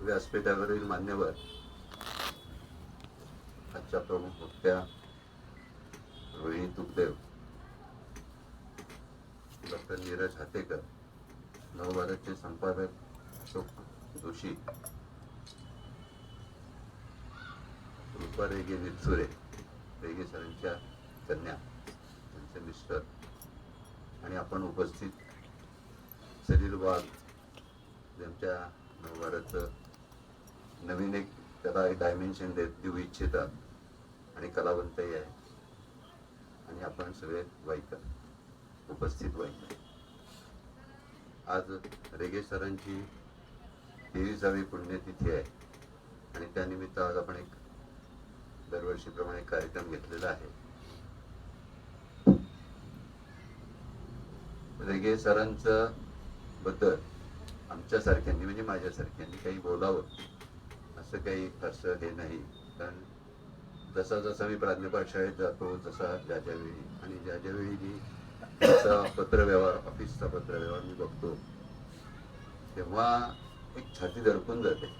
व्यासपीठावरील मान्यवर, आजच्या प्रमुख वक्त्या रोहिणी तुकदेव, डॉक्टर नीरज हातेकर, नवभारतचे संपादक अशोक जोशी, रूपा रेगे निरसुरे, रेगे सरांच्या कन्या, त्यांचे मिस्टर, आणि आपण उपस्थित सलील वाघ, ज्यांच्या नवभारतचं नवीन एक त्याला एक डायमेन्शन देऊ इच्छितात आणि कलावंतही आहे, आणि आपण सगळे वाईकर, उपस्थित वाईकर. आज रेगे सरांची 23वी पुण्यतिथी आहे आणि त्यानिमित्त आज आपण एक दरवर्षीप्रमाणे कार्यक्रम घेतलेला आहे. रेगे सरांचं बद्दल आमच्यासारख्यांनी म्हणजे माझ्यासारख्यांनी काही बोलावं असं काही फारसं हे नाही, कारण जसा जसा मी प्राध्यापक शाळेत जातो, जसा ज्या ज्यावेळी आणि ज्या ज्यावेळी मी त्याचा पत्रव्यवहार, ऑफिसचा पत्रव्यवहार मी बघतो, तेव्हा एक छाती दडपून जाते.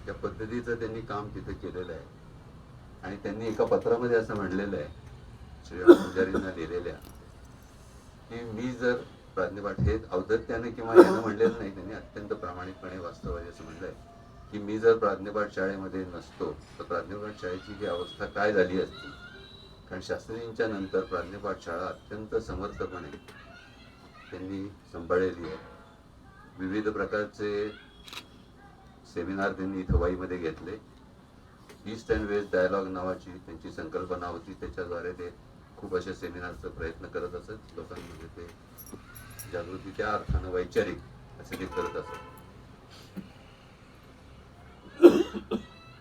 त्या पद्धतीचं त्यांनी काम तिथे केलेलं आहे. आणि त्यांनी एका पत्रामध्ये असं म्हणलेलं आहे, श्रीराम पुजारींना लिहिलेल्या, की मी जर प्राज्ञपाठ, हे औदत्याने किंवा यानं म्हणलेलं नाही, त्यांनी अत्यंत प्रामाणिकपणे वास्तवादी असं म्हणलंय, की मी जर प्राज्ञपाठ शाळेमध्ये नसतो तर प्राज्ञपाठ शाळेची ही अवस्था काय झाली असती. कारण शास्त्रींच्या नंतर प्राज्ञपाठ शाळा अत्यंत समर्थपणे त्यांनी सांभाळलेली आहे. विविध प्रकारचे सेमिनार त्यांनी इथं वाईमध्ये घेतले. ईस्ट अँड वेस्ट डायलॉग नावाची त्यांची संकल्पना होती, त्याच्याद्वारे ते खूप अशा सेमिनारचा प्रयत्न करत असत, लोकांमध्ये ते जागृती, त्या अर्थानं वैचारिक असं ते करत असत.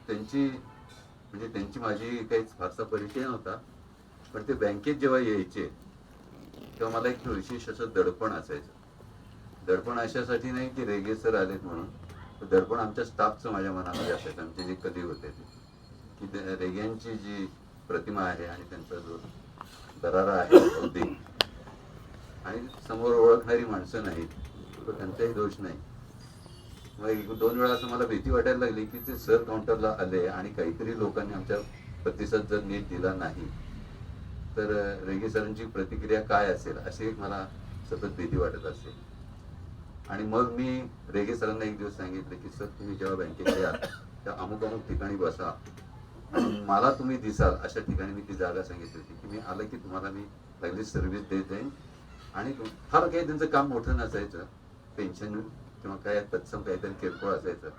त्यांची माझी काही फारसा परिचय नव्हता, पण ते बँकेत जेव्हा यायचे तेव्हा मला एक विशेष असं दडपण असायचं. दडपण अशासाठी नाही की रेगे सर आलेत म्हणून, दडपण आमच्या स्टाफचं माझ्या मनामध्ये असायचं. आमचे जे कधी होते ते, की रेग्यांची जी प्रतिमा आहे आणि त्यांचा जो दरारा आहे बौद्धिक, आणि समोर ओळखणारी माणसं नाहीत, तो त्यांचाही दोष नाही. मग एक दोन वेळा असं मला भीती वाटायला लागली की ते सर काउंटरला आले आणि काहीतरी लोकांनी आमच्या प्रतिसाद जर नीट दिला नाही तर रेगे सरांची प्रतिक्रिया काय असेल, अशी एक मला सतत भीती वाटत असेल. आणि मग मी रेगे सरांना एक दिवस सांगितलं की सर, तुम्ही जेव्हा बँकेत या त्या अमुक अमुक ठिकाणी बसा आणि मला तुम्ही दिसाल अशा ठिकाणी. मी ती जागा सांगितली होती की मी आलं की तुम्हाला मी लागली सर्व्हिस देत जाईन. आणि फार काही त्यांचं काम मोठं नसायचं, पेन्शन किंवा काय तत्सम काहीतरी किरकोळ असायचं,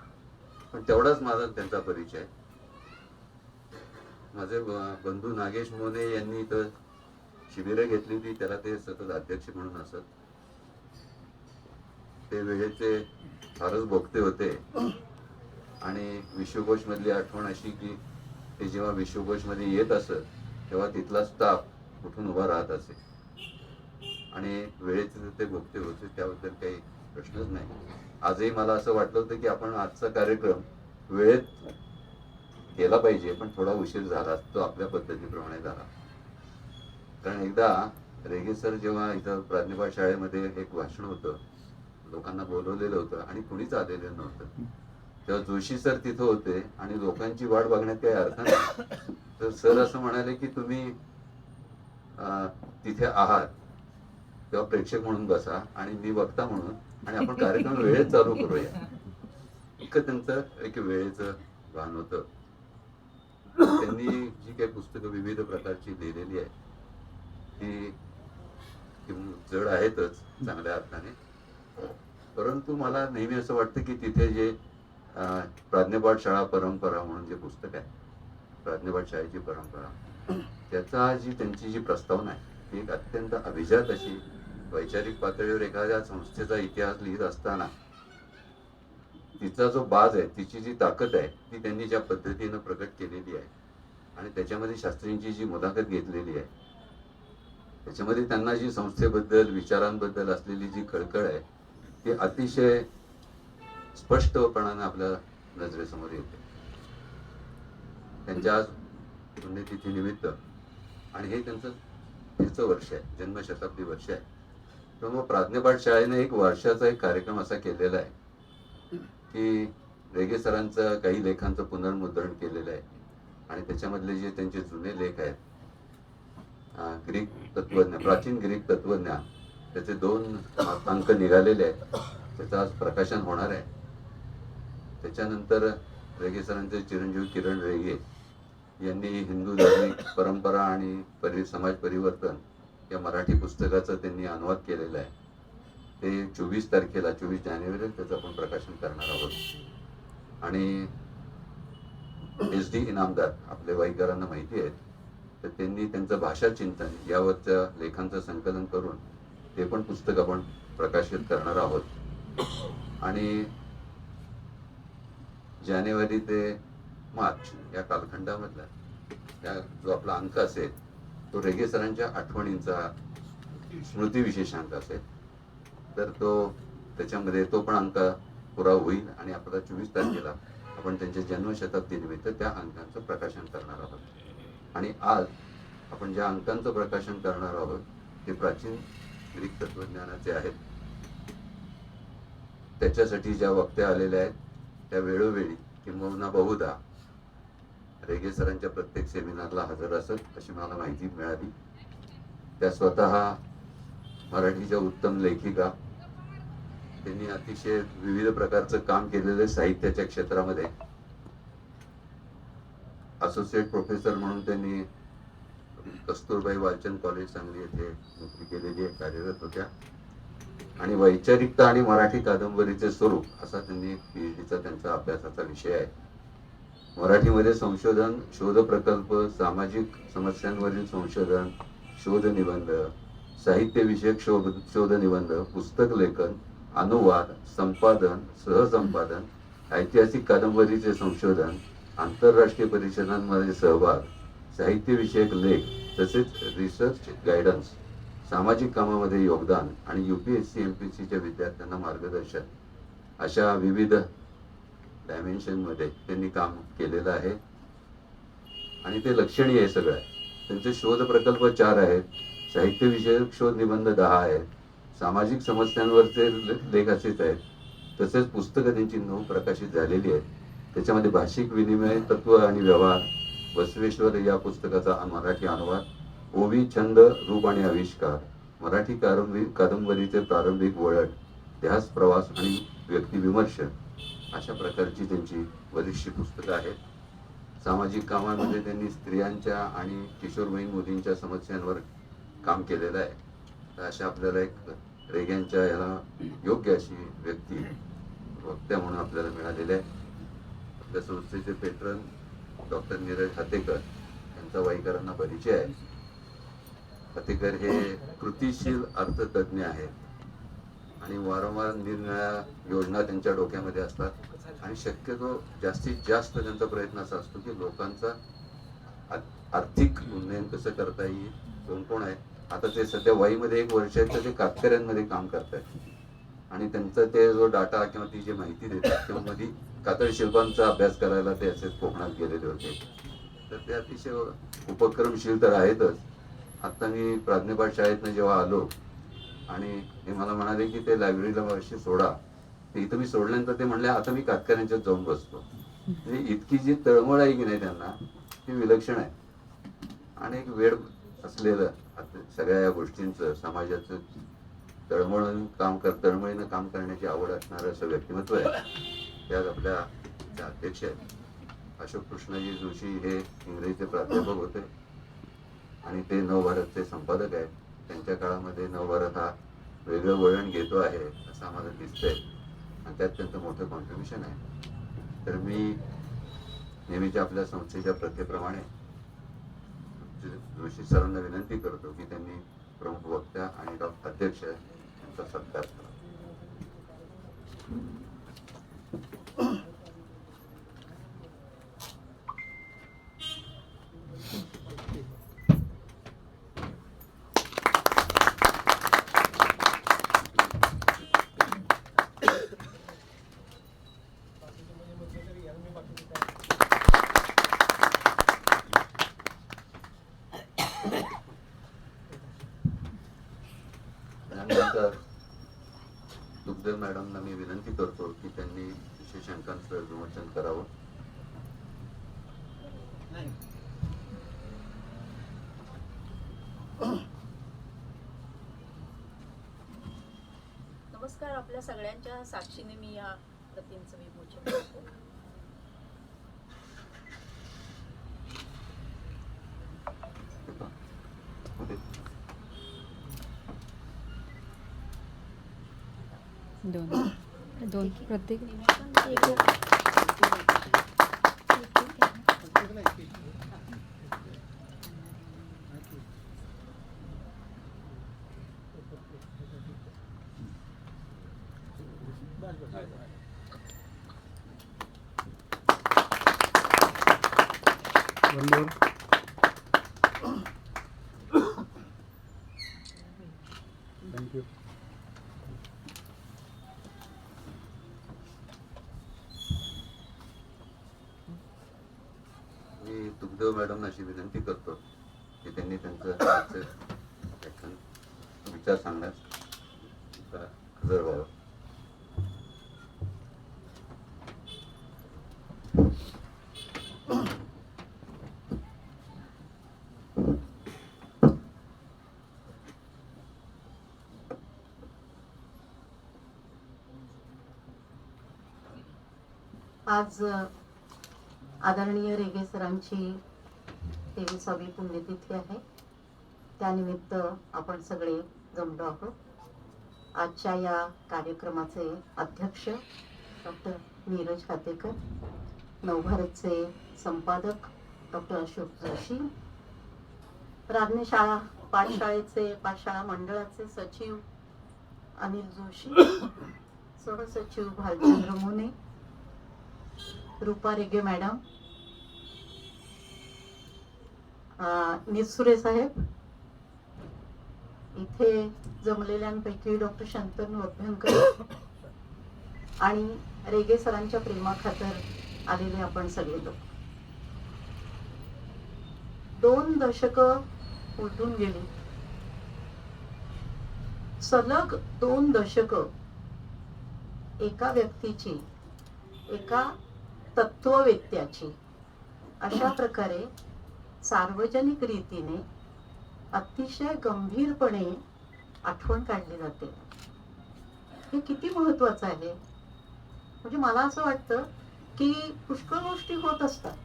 पण तेवढाच माझा त्यांचा परिचय. माझे बंधू नागेश मोने यांनी इथं शिबिरं घेतली होती, त्याला ते सतत अध्यक्ष म्हणून असत. ते वेळेचे फारच भोगते होते. आणि विश्वकोश मधली आठवण अशी की ते जेव्हा विश्वकोश मध्ये येत असत तेव्हा तिथला स्टाफ उठून उभा राहत असे, आणि वेळेचे ते भोगते होते, त्याबद्दल काही प्रश्नच नाही. आजही मला असं वाटलं होतं की आपण आजचा कार्यक्रम वेळेत केला पाहिजे, पण थोडा उशीर झाला, तो आपल्या पद्धतीप्रमाणे झाला. कारण एकदा रेगे सर जेव्हा इथं प्राज्ञपाठ शाळेमध्ये एक भाषण होतं, लोकांना बोलवलेलं होतं आणि कुणीच आलेलं नव्हतं, तेव्हा जोशी सर तिथं होते आणि लोकांची वाट बघण्यात काही अर्थ नाही. तर सर असं म्हणाले की तुम्ही तिथे आहात तेव्हा प्रेक्षक म्हणून बसा आणि मी वक्ता म्हणून, आणि आपण कार्यक्रम वेळेत चालू करूया. इतकं त्यांचं एक वेळेचं भान होतं. त्यांनी जी काही पुस्तकं विविध प्रकारची लिहिलेली आहे ती जड आहेतच चांगल्या अर्थाने, परंतु मला नेहमी असं वाटतं की तिथे जे प्राज्ञपाठ शाळा परंपरा म्हणून जे पुस्तक आहे, प्राज्ञपाठ शाळेची परंपरा, त्याचा जी त्यांची जी प्रस्तावना आहे ती एक अत्यंत अभिजात अशी, वैचारिक पातळीवर एखाद्या संस्थेचा इतिहास लिहित असताना तिचा जो बाज आहे, तिची जी ताकद आहे, ती त्यांनी ज्या पद्धतीनं प्रकट केलेली आहे आणि त्याच्यामध्ये शास्त्रींची जी मुलाखत घेतलेली आहे, त्याच्यामध्ये त्यांना जी संस्थेबद्दल, विचारांबद्दल असलेली जी कळकळ आहे ती अतिशय स्पष्टपणाने आपल्या नजरेसमोर येते. त्यांच्या आज पुण्यतिथी निमित्त, आणि हे त्यांचं 30चं वर्ष आहे, जन्मशताब्दी वर्ष आहे, तर मग प्राज्ञपाठ शाळेने एक वर्षाचा एक कार्यक्रम असा केलेला आहे की रेगे सरांचं काही लेखांचं पुनर्मुद्रण केलेलं आहे आणि त्याच्यामधले जे त्यांचे जुने लेख आहेत, ग्रीक तत्वज्ञ, प्राचीन ग्रीक तत्वज्ञ, त्याचे 2 अंक निघालेले आहेत. त्याचं आज प्रकाशन होणार आहे. त्याच्यानंतर रेगे सरांचे चिरंजीव किरण रेगे यांनी हिंदू धार्मिक परंपरा आणि समाज परिवर्तन या मराठी पुस्तकाचं त्यांनी अनुवाद केलेलं आहे. ते 24 तारखेला 24 जानेवारी त्याचं आपण प्रकाशन करणार आहोत. आणि SD इनामदार आपले वाईकरांना माहिती आहेत, तर त्यांनी त्यांचं भाषा चिंतन यावरच्या लेखांचं संकलन करून ते पण पुस्तक आपण प्रकाशित करणार आहोत. आणि जानेवारी ते मार्च या कालखंडामधला जो आपला अंक असेल तो रेगे सरांच्या आठवणींचा स्मृती विशेषांक असेल, तर त्याच्यामध्ये तो पण अंक पुरा होईल आणि आपल्याला 24 तारखेला आपण त्यांच्या जन्मशताब्दी निमित्त त्या अंकांचं प्रकाशन करणार आहोत. आणि आज आपण ज्या अंकांचं प्रकाशन करणार आहोत ते प्राचीन ग्रीक तत्वज्ञानाचे आहेत. त्याच्यासाठी ज्या वक्त्या आलेल्या आहेत त्या वेळोवेळी किंबहुना बहुधा रेगे सरांच्या प्रत्येक सेमिनारला हजर असत अशी मला माहिती मिळाली. त्या स्वतः मराठीच्या उत्तम लेखिका. त्यांनी अतिशय विविध प्रकारचं काम केलेलं साहित्याच्या क्षेत्रामध्ये. असोसिएट प्रोफेसर म्हणून त्यांनी कस्तुरबाई वालचंद कॉलेज सांगली येथे नोकरी केलेली आहे, कार्यरत होत्या. आणि वैचारिकता आणि मराठी कादंबरीचे स्वरूप असा त्यांनी PhDचा त्यांचा अभ्यासाचा विषय आहे. मराठीमध्ये संशोधन, शोध प्रकल्प, सामाजिक समस्यांवरील संशोधन, शोध निबंध, साहित्यविषयक शोध निबंध, पुस्तक लेखन, अनुवाद, संपादन, सहसंपादन, ऐतिहासिक कादंबरीचे संशोधन, आंतरराष्ट्रीय परिषदांमध्ये सहभाग, साहित्यविषयक लेख, तसेच रिसर्च गायडन्स, सामाजिक कामामध्ये योगदान आणि UPSC MPSCच्या विद्यार्थ्यांना मार्गदर्शन अशा विविध डायमेन्शनमध्ये त्यांनी काम केलेलं आहे आणि ते लक्षणीय आहे सगळं. त्यांचे शोध प्रकल्प 4 आहेत, साहित्यविषयक शोध निबंध 10 आहेत, सामाजिक समस्यांवरचे लेख असेच आहेत, तसेच पुस्तकं त्यांची 9 प्रकाशित झालेली आहेत. त्याच्यामध्ये भाषिक विनिमय, तत्व आणि व्यवहार, बसवेश्वर या पुस्तकाचा मराठी अनुवाद, ओवी, छंद, रूप आणि आविष्कार, मराठी कादंबरीचे प्रारंभिक वळण, ध्यास, प्रवास आणि व्यक्तिविमर्श अशा प्रकारची त्यांची बरीचशी पुस्तकं आहेत. सामाजिक कामामध्ये त्यांनी स्त्रियांच्या आणि किशोरवयीन मुलींच्या समस्यांवर काम केलेलं आहे. तर अशा आपल्याला एक रेग्यांच्या याला योग्य अशी व्यक्ती वक्त्या म्हणून आपल्याला मिळालेल्या आहे. आपल्या संस्थेचे पेट्रन डॉक्टर नीरज हातेकर यांचा वाईकरांना परिचय आहे. हातेकर हे कृतिशील अर्थतज्ञ आहेत आणि वारंवार निरनिराळ्या योजना त्यांच्या डोक्यामध्ये असतात आणि शक्यतो जास्तीत जास्त त्यांचा प्रयत्न असा असतो की लोकांचा आर्थिक उन्नयन कसं करता येईल. कोण कोण आहे आता ते सध्या वाईमध्ये 1 वर्ष आहेत, तर ते कातकऱ्यांमध्ये काम करतात आणि त्यांचा ते जो डाटा किंवा ती जी माहिती देतात किंवा मध्ये कातळ शिल्पांचा अभ्यास करायला ते असेच कोकणात गेलेले होते. तर ते अतिशय उपक्रमशील तर आहेतच. आता मी प्राज्ञपाठ शाळेतनं जेव्हा आलो आणि हे मला म्हणाले की ते लायब्ररीला वर्षी सोडा, ते इथं मी सोडल्यानंतर ते म्हणले आता मी कातकऱ्यांच्यात जाऊन बसतो. म्हणजे इतकी जी तळमळ आहे की नाही त्यांना, ती विलक्षण आहे. आणि एक वेळ असलेलं सगळ्या या गोष्टींचं, समाजाचं तळमळीनं काम करण्याची आवड असणारं असं व्यक्तिमत्व आहे. त्यात आपल्या अध्यक्ष आहेत अशोक कृष्णजी जोशी, हे इंग्रजीचे प्राध्यापक होते आणि ते नवभारतचे संपादक आहेत. त्यांच्या काळामध्ये नवभारत हा वेगळं वळण घेतो आहे असं आम्हाला दिसतंय आणि त्यात त्यांचं मोठं कॉन्ट्रीब्युशन आहे. तर मी नेहमीच्या आपल्या संस्थेच्या प्रथेप्रमाणे जोशी सरांना विनंती करतो की त्यांनी प्रमुख वक्त्या आणि अध्यक्ष यांचा सत्कार करा. त्यानंतर दुग्धर मॅडमना मी विनंती करतो की त्यांनी विशेष त्यांची शंकांचं विमोचन करावं. नमस्कार. आपल्या सगळ्यांच्या साक्षीने मी या प्रतींचं विमोचन करतो. दोन प्रत्येक थँक्यू. मी तुकदेव मॅडम अशी विनंती करतो की त्यांनी त्यांचं विचार सांगण्यास हजर व्हावं. आज आदरणीय रेगे सरांची 23वी पुण्यतिथी आहे. त्यानिमित्त आपण सगळे जमलो आहोत. आजच्या या कार्यक्रमाचे अध्यक्ष डॉक्टर नीरज हातेकर, नवभारतचे संपादक डॉक्टर अशोक जोशी, प्राज्ञशाळा पाठशाळा मंडळाचे सचिव अनिल जोशी, सहसचिव भालचंद्र मोने, रूपा रेगे मॅडम, निसुरे साहेब, इथे जमलेल्यांपैकी डॉक्टर शंतनू अभ्यंकर आणि रेगे सरांच्या प्रेमाखातर आलेले आपण सगळे लोक. 2 दशकं उलटून गेली. सलग 2 दशकं एका व्यक्तीची, एका तत्ववेत्याची अशा प्रकारे सार्वजनिक रीतीने अतिशय गंभीरपणे आठवण काढली जाते. हे किती महत्वाचं आहे. म्हणजे मला असं वाटतं की पुष्कळ गोष्टी होत असतात,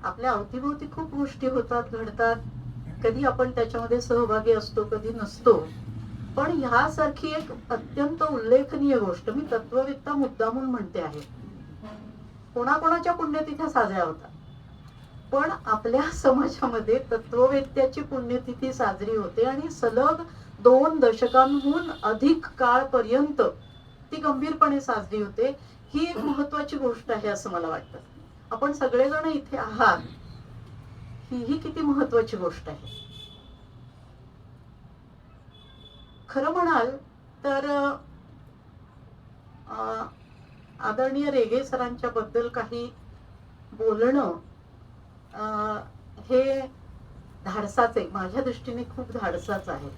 आपल्या अवतीभोवती खूप गोष्टी होतात, घडतात. कधी आपण त्याच्यामध्ये सहभागी असतो, कधी नसतो. पण ह्यासारखी एक अत्यंत उल्लेखनीय गोष्ट मी तत्ववेत्ता मुद्दामून म्हणते आहे. कोणाकोणाच्या पुण्यतिथ्या साजऱ्या होतात, पण आपल्या समाजामध्ये तत्ववेत्याची पुण्यतिथी साजरी होते आणि सलग 2 दशकांहून अधिक काळपर्यंत ती गंभीरपणे साजरी होते. ही एक महत्वाची गोष्ट आहे असं मला वाटतं. आपण सगळेजण इथे आहात, ही किती महत्वाची गोष्ट आहे. खरं म्हणाल तर आदरणीय रेगे सरांच्या बद्दल काही बोलणं हे धाडसाच आहे, माझ्या दृष्टीने खूप धाडसाच आहे.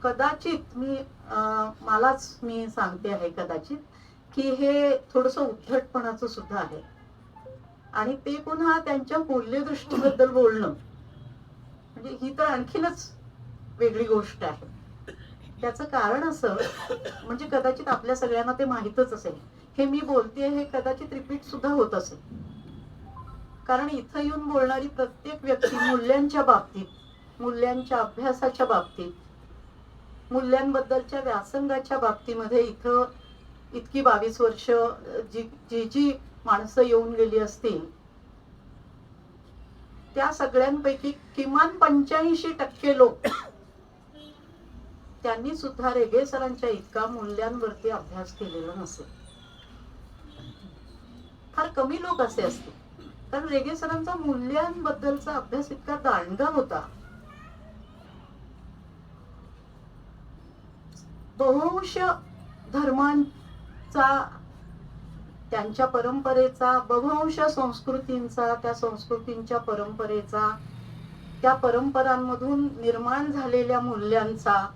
कदाचित मी सांगते आहे कदाचित की हे थोडस उद्धटपणाचं सुद्धा आहे. आणि ते पुन्हा त्यांच्या मूल्यदृष्टीबद्दल बोलणं म्हणजे ही तर आणखीनच वेगळी गोष्ट आहे. त्याचं कारण असं, म्हणजे कदाचित आपल्या सगळ्यांना ते माहीतच असेल, हे मी बोलतेय हे कदाचित रिपीट सुद्धा होत असेल. कारण इथं येऊन बोलणारी प्रत्येक व्यक्ती मूल्यांच्या बाबतीत, मूल्यांच्या अभ्यासाच्या बाबतीत, मूल्यांबद्दलच्या व्यासंगाच्या बाबतीमध्ये इथं इतकी 22 वर्ष जी माणसं येऊन गेली असतील, त्या सगळ्यांपैकी किमान 85% लोक त्यांनी सुद्धा रेगे सरांच्या इतका मूल्यांवरती अभ्यास केलेला नसेल. फार कमी लोक असे असतील. कारण रेगे सरांचा मूल्यांबद्दलचा अभ्यास इतका दांडगा होता. बहुंश धर्मांचा, त्यांच्या परंपरेचा, बहुंश संस्कृतींचा, त्या संस्कृतींच्या परंपरेचा, त्या परंपरांमधून निर्माण झालेल्या मूल्यांचा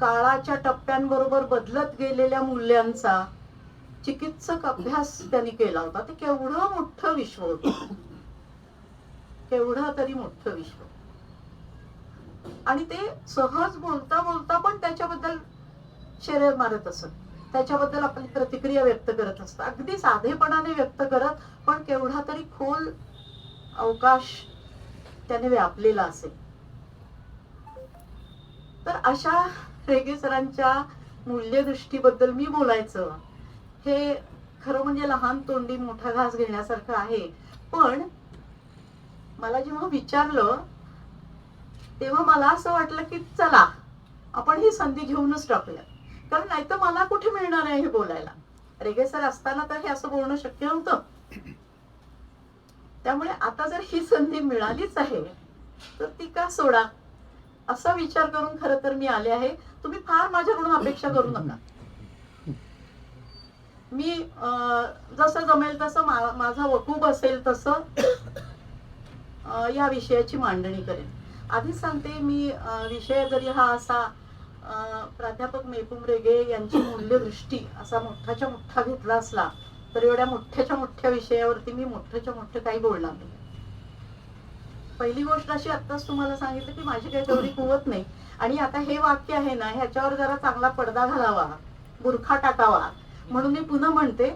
काळाच्या टप्प्यांबरोबर बदलत गेलेल्या मूल्यांचा चिकित्सक अभ्यास त्यांनी केला होता. ते केवढं मोठं विश्व होतं, केवढं तरी मोठं विश्व. आणि ते सहज बोलता बोलता पण त्याच्याबद्दल शेरे मारत असत, त्याच्याबद्दल आपली प्रतिक्रिया व्यक्त करत असत, अगदी साधेपणाने व्यक्त करत, पण केवढा तरी खोल अवकाश त्याने व्यापलेला असेल. तर अशा रेगे सरांच्या मूल्यदृष्टीबद्दल मी बोलायचं हे खरं म्हणजे लहान तोंडी मोठा घास घेण्यासारखं आहे. पण मला जेव्हा विचारलं तेव्हा मला असं वाटलं की चला आपण ही संधी घेऊनच टाकूया, कारण नाही तर मला कुठे मिळणार आहे हे बोलायला. रेगे सर असताना तर हे असं बोलणं शक्य नव्हतं. त्यामुळे आता जर ही संधी मिळालीच आहे तर ती का सोडा, असा विचार करून खरं तर मी आले आहे. तुम्ही फार माझ्याकडून अपेक्षा करू नका. मी जसं जमेल तसं माझा वकूब असेल तसं या विषयाची मांडणी करेन. आधीच सांगते मी, विषय जरी हा असा प्राध्यापक मेहबूब रेगे यांची मूल्यदृष्टी असा मोठाच्या मोठा घेतला असला तर एवढ्या मोठ्याच्या मोठ्या विषयावरती मी मोठ्याच्या मोठं काही बोलणार नाही. पहिली गोष्ट अशी आत्ताच तुम्हाला सांगितलं की माझी काही तेवढी कुवत नाही. आणि आता हे वाक्य आहे ना, ह्याच्यावर जरा चांगला पडदा घालावा, बुरखा टाकावा, म्हणून मी पुन्हा म्हणते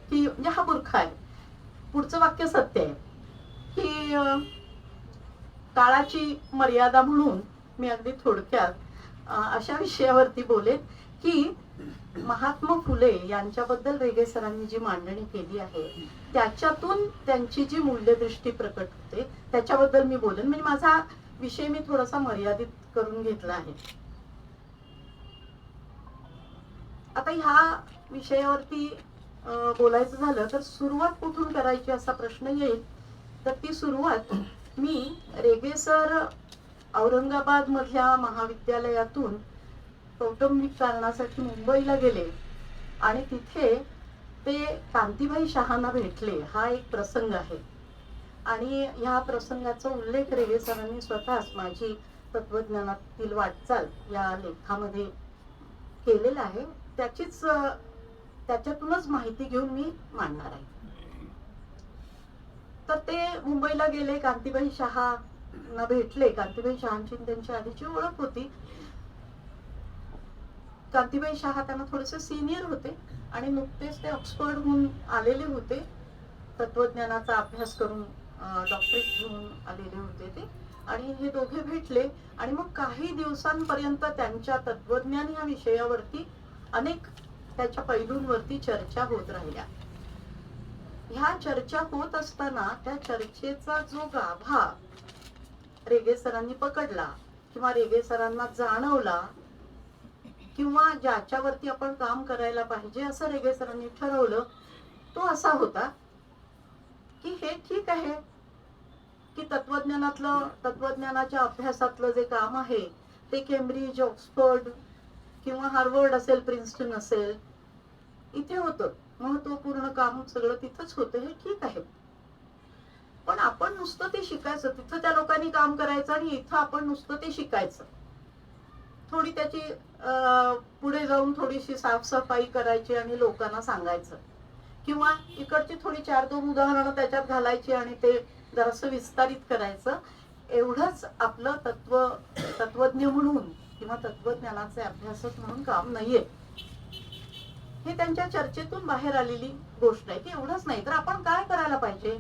की म्हणजे हा बुरखा आहे. पुढचं वाक्य सत्य आहे की काळाची मर्यादा म्हणून मी अगदी थोडक्यात अशा विषयावरती बोलेन की महात्मा फुले यांच्याबद्दल रेगे सरांनी जी मांडणी केली आहे त्याच्यातून त्यांची जी मूल्यदृष्टी प्रकट होते त्याच्याबद्दल मी बोलेन. म्हणजे माझा विषय मी थोडासा मर्यादित करून घेतला आहे. आता ह्या विषयावरती बोलायचं झालं तर सुरुवात कुठून करायची असा प्रश्न येईल. तर ती सुरुवात मी रेगे सर औरंगाबाद मधल्या महाविद्यालयातून कौटुंबिक कारणासाठी मुंबईला गेले आणि तिथे ते कांतीबाई शहांना भेटले. हा एक प्रसंग आहे आणि ह्या प्रसंगाचा उल्लेख रेगे सरांनी स्वतःच माझी तत्वज्ञानातील वाटचाल या लेखामध्ये केलेला आहे. त्याच्यातूनच माहिती घेऊन मी मांडणार आहे. तर ते मुंबईला गेले, कांतीबाई शहांना भेटले. कांतीबाई शहांची त्यांची आधीची ओळख होती. कांतीबाई शहा त्यांना थोडेसे सिनियर होते आणि नुकतेच ते ऑक्सफर्डहून आलेले होते. तत्वज्ञानाचा अभ्यास करून डॉक्टरेट घेऊन आलेले होते ते. आणि हे दोघे भेटले आणि मग काही दिवसांपर्यंत त्यांच्या तत्वज्ञान या विषयावरती अनेक त्याच्या पैलूंवरती चर्चा होत राहिल्या. ह्या चर्चा होत असताना त्या चर्चेचा जो गाभा रेगे सरांनी पकडला किंवा रेगे सरांना जाणवला किंवा ज्याच्यावरती आपण काम करायला पाहिजे असं रेगे सरांनी ठरवलं, तो असा होता की हे ठीक आहे की तत्वज्ञानाच्या अभ्यासातलं जे काम आहे ते केम्ब्रिज, ऑक्सफर्ड किंवा हार्वर्ड असेल, प्रिन्स्टन असेल, इथे होतं. महत्वपूर्ण काम सगळं तिथंच होतं, हे ठीक आहे. पण आपण नुसतं ते शिकायचं, तिथं त्या लोकांनी काम करायचं आणि इथं आपण नुसतं ते शिकायचं. थोडी त्याची पुढे जाऊन थोडीशी साफसफाई करायची आणि लोकांना सांगायचं किंवा इकडची थोडी 4-2 उदाहरणं त्याच्यात घालायची आणि ते जरासं विस्तारित करायचं. एवढंच आपलं तत्वज्ञ म्हणून किंवा तत्वज्ञानाचे अभ्यासक म्हणून काम नाहीये. हे त्यांच्या चर्चेतून बाहेर आलेली गोष्ट आहे की एवढंच नाही तर आपण काय करायला पाहिजे,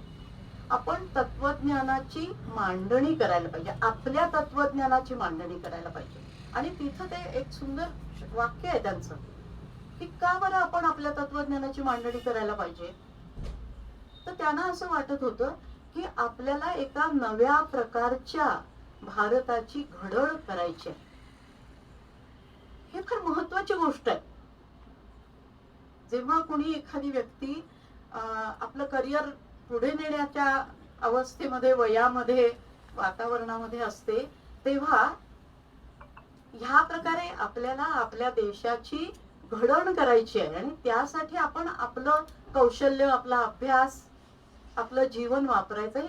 आपण तत्वज्ञानाची मांडणी करायला पाहिजे, आपल्या तत्वज्ञानाची मांडणी करायला पाहिजे. आणि तिथं ते एक सुंदर वाक्य आहे त्यांचं की का बरं आपण आपल्या तत्वज्ञानाची मांडणी करायला पाहिजे. तर त्यांना असं वाटत होतं की आपल्याला एका नव्या प्रकारच्या भारताची घडण करायची आहे. हे फार महत्वाची गोष्ट आहे. जेव्हा कोणी एखादी व्यक्ती आपलं करिअर पुढे नेण्याच्या अवस्थेमध्ये, वयामध्ये, वातावरणामध्ये असते तेव्हा ह्या प्रकारे आपल्याला आपल्या देशाची घडण करायची आहे आणि त्यासाठी आपण आपलं कौशल्य, आपला अभ्यास, आपलं जीवन वापरायचं.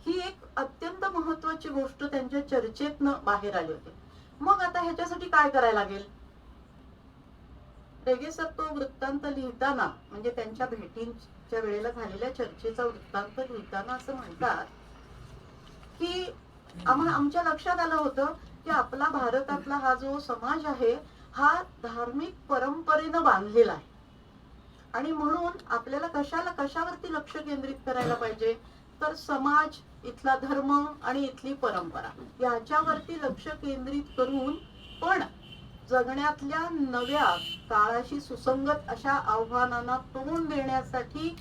ही एक अत्यंत महत्वाची गोष्ट त्यांच्या चर्चेतनं बाहेर आली होती. मग आता ह्याच्यासाठी काय करायला लागेल, रेगे सर तो वृत्तांत लिहिताना, म्हणजे त्यांच्या भेटींच्या वेळेला झालेल्या चर्चेचा वृत्तांत लिहिताना असं म्हणतात की आमच्या लक्षात आलं होतं की आपला भारतातला हा जो समाज आहे हा धार्मिक परंपरेनं बांधलेला आहे, आणि म्हणून आपल्याला कशावरती लक्ष केंद्रित करायला पाहिजे, तर समाज, इथला धर्म आणि इथली परंपरा याच्यावरती लक्ष केंद्रित करून पण जगण्यातल्या नव्या काळाशी सुसंगत अशा आव्हानांना तोंड देण्यासाठी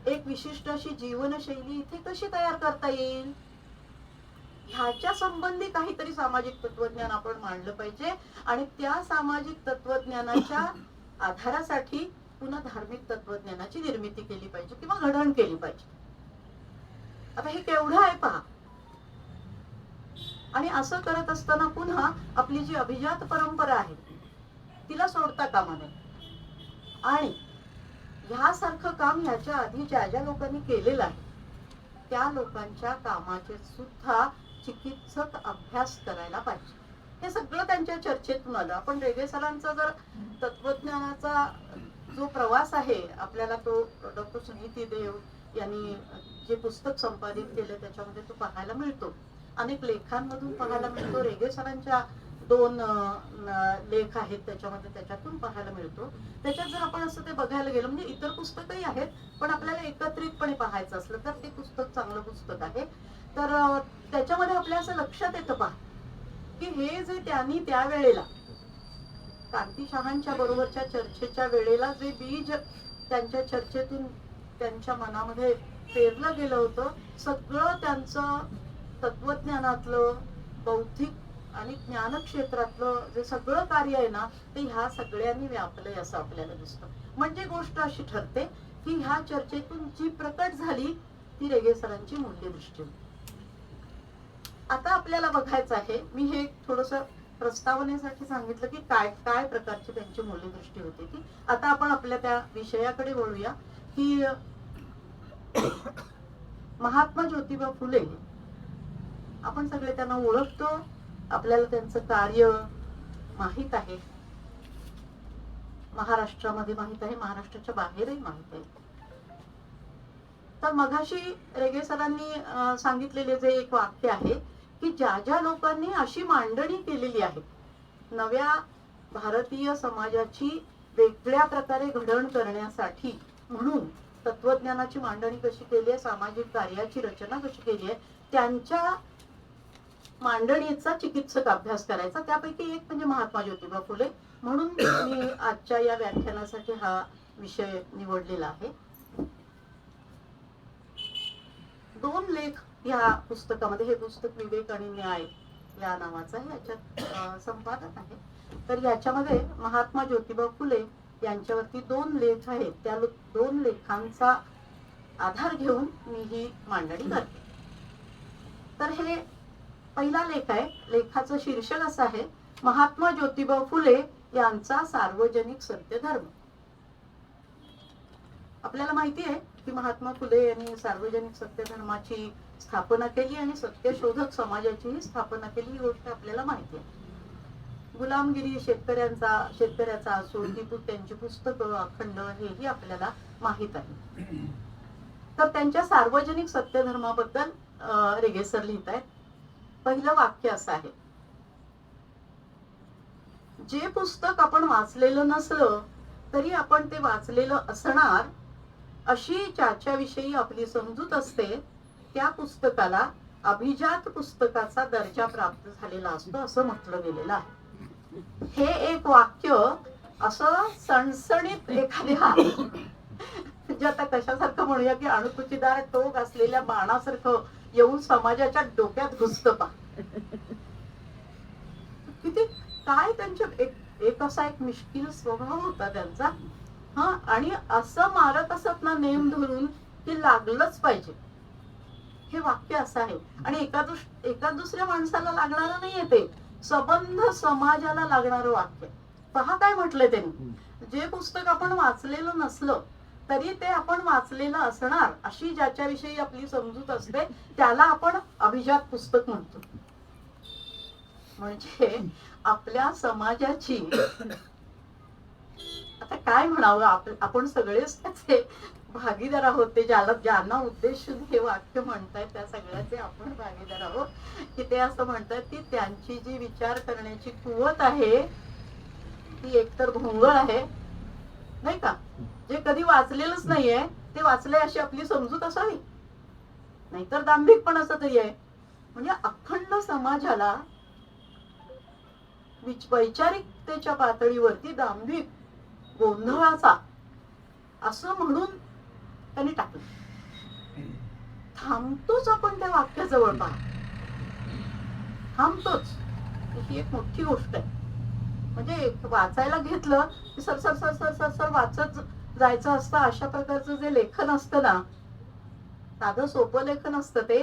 एक विशिष्ट अशी जीवनशैली इथे कशी तयार करता येईल, ह्याच्या संबंधी काहीतरी सामाजिक तत्वज्ञान आपण मांडलं पाहिजे. आणि त्या सामाजिक तत्वज्ञानाच्या आधारासाठी पुन्हा धार्मिक तत्वज्ञानाची निर्मिती केली पाहिजे किंवा घडण केली पाहिजे. आता हे केवढं आहे पहा. आणि असं करत असताना पुन्हा आपली जी अभिजात परंपरा आहे तिला सोडता कामा नये. आणि ह्यासारखं काम ह्याच्या आधी ज्या लोकांनी केलेलं आहे त्या लोकांच्या कामाचे सुद्धा चिकित्सक अभ्यास करायला पाहिजे. हे सगळं त्यांच्या चर्चेतून आलं. आपण रेगे सरांचा जर तत्वज्ञानाचा जो प्रवास आहे आपल्याला तो डॉक्टर सुनीती देव यांनी जे पुस्तक संपादित केलं त्याच्यामध्ये तो पाहायला मिळतो. अनेक लेखांमधून पाहायला मिळतो. रेगे सरांच्या 2 लेख आहेत त्याच्यातून पाहायला मिळतो. त्याच्यात जर आपण असं ते बघायला गेलो, म्हणजे इतर पुस्तकही आहेत पण आपल्याला एकत्रितपणे पाहायचं असलं तर ते पुस्तक चांगलं पुस्तक आहे. तर त्याच्यामध्ये आपल्या असं लक्षात येतं पहा की हे जे त्यांनी त्यावेळेला कांतीशहांच्या बरोबरच्या चर्चेच्या वेळेला जे बीज त्यांच्या चर्चेतून त्यांच्या मनामध्ये पेरलं गेलं होतं, सगळं त्यांचं तत्वज्ञानातलं, बौद्धिक आणि ज्ञान क्षेत्रातलं जे सगळं कार्य आहे ना ते ह्या सगळ्यांनी व्यापलंय असं आपल्याला दिसतं. म्हणजे गोष्ट अशी ठरते की ह्या चर्चेतून जी प्रकट झाली ती रेगे सरांची मूल्यदृष्टी होती. आता आपल्याला बघायचं आहे, मी हे थोडस प्रस्तावनेसाठी सांगितलं की काय काय प्रकारची त्यांची मूल्यदृष्टी होती ती. आता आपण आपल्या त्या विषयाकडे वळूया की महात्मा ज्योतिबा फुले, आपण सगळे त्यांना ओळखतो, आपल्याला त्यांचं कार्य माहित आहे, महाराष्ट्रामध्ये माहित आहे, महाराष्ट्राच्या बाहेरही माहित आहे. तर मगाशी रेगे सरांनी सांगितलेले जे एक वाक्य आहे की ज्या लोकांनी अशी मांडणी केलेली आहे नव्या भारतीय समाजाची वेगळ्या प्रकारे घडण करण्यासाठी, म्हणून तत्वज्ञानाची मांडणी कशी केली आहे, सामाजिक कार्याची रचना कशी केली आहे, त्यांच्या मांडणीचा चिकित्सक अभ्यास करायचा. त्यापैकी एक म्हणजे महात्मा ज्योतिबा फुले. म्हणून मी आजच्या या व्याख्यानासाठी हा विषय निवडलेला आहे. 2 लेख या पुस्तकामध्ये, हे पुस्तक विवेक आणि न्याय या नावाचं आहे, याच्यात संपादक आहे. तर याच्यामध्ये महात्मा ज्योतिबा फुले यांच्यावरती 2 लेख आहेत. त्या 2 लेखांचा आधार घेऊन मी ही मांडणी करते. तर हे पहिला लेख आहे. लेखाचं शीर्षक असं आहे, महात्मा ज्योतिबा फुले यांचा सार्वजनिक सत्यधर्म. आपल्याला माहिती आहे की महात्मा फुले यांनी सार्वजनिक सत्यधर्माची स्थापना केली आणि सत्यशोधक समाजाचीही स्थापना केली, ही गोष्ट आपल्याला माहिती आहे. गुलामगिरी, शेतकऱ्याचा असूड, ही त्यांची पुस्तकं, अखंड, हेही आपल्याला माहित आहे. तर त्यांच्या सार्वजनिक सत्यधर्माबद्दल रेगे सर लिहित आहेत. पहिलं वाक्य असं आहे, जे पुस्तक आपण वाचलेलं नसलं तरी आपण ते वाचलेलं असणार अशी ज्याच्याविषयी आपली समजूत असते त्या पुस्तकाला अभिजात पुस्तकाचा दर्जा प्राप्त झालेला असतो असं म्हटलं गेलेलं आहे. हे एक वाक्य असं सणसणीत एखाद्या म्हणजे आता कशासारखं म्हणूया की अणुकुचीदार टोक असलेल्या बाणासारखं येऊन समाजाच्या डोक्यात घुसतं पा. किती काय त्यांच्या एक असा एक मिश्किल स्वभाव होता त्यांचा. हा, आणि असं मारत असत ना नेम धरून की लागलंच पाहिजे. हे वाक्य असं आहे. आणि एका दुसऱ्या माणसाला लागणारं नाहीये ते, सबंध समाजाला लागणारं वाक्य. पहा काय म्हटलंय त्यांनी, जे पुस्तक आपण वाचलेलं नसलं तरी ते आपण वाचलेलं असणार अशी ज्याच्याविषयी आपली समजूत असते त्याला आपण अभिजात पुस्तक म्हणतो. म्हणजे आपल्या समाजाची आता काय म्हणावं, आपण सगळेच त्याचे भागीदार आहोत. ते ज्यांना उद्देशून हे वाक्य म्हणतायत त्या सगळ्याचे आपण भागीदार आहोत. की ते असं म्हणतात की त्यांची जी विचार करण्याची कुवत आहे ती एकतर भोंगळ आहे, नाही का, जे कधी वाचलेलंच नाहीये ते वाचलंय अशी आपली समजूत असावी, नाहीतर दांभिक पण असं तरी आहे. म्हणजे अखंड समाजाला वैचारिकतेच्या पातळीवरती दांभिक, गोंधळाचा असं म्हणून त्यांनी टाकलं. थांबतोच आपण त्या वाक्याजवळ पहा, थांबतोच. ही एक मोठी गोष्ट आहे. म्हणजे वाचायला घेतलं की sir sir sir sir sir sir वाचत जायचं असतं. अशा प्रकारचं जे लेखन असतं ना, साधं सोपं लेखन असतं ते.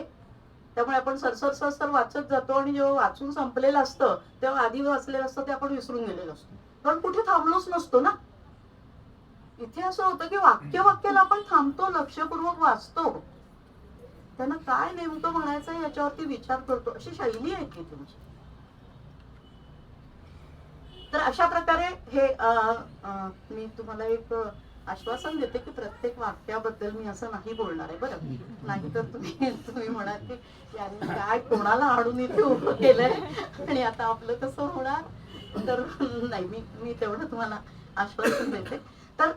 त्यामुळे आपण सरसर सरसर वाचत जातो आणि जेव्हा वाचून संपलेलं असतं तेव्हा आधी वाचलेलं असतं ते आपण विसरून गेलेलं असतो, कारण कुठे थांबलोच नसतो ना. इथे असं होतं की वाक्याला आपण थांबतो, लक्षपूर्वक वाचतो, त्यांना काय नेमकं म्हणायचं याच्यावरती विचार करतो. अशी शैली आहे की तुमची. तर अशा प्रकारे हे मी तुम्हाला एक आश्वासन देते की प्रत्येक वाक्याबद्दल मी असं नाही बोलणार आहे बरं. नाही तर तुम्ही म्हणाल की यांनी काय कोणाला आणून इथे उभं केलंय आणि आता आपलं कसं होणार. तर नाही, मी तेवढं तुम्हाला आश्वासन देते. तर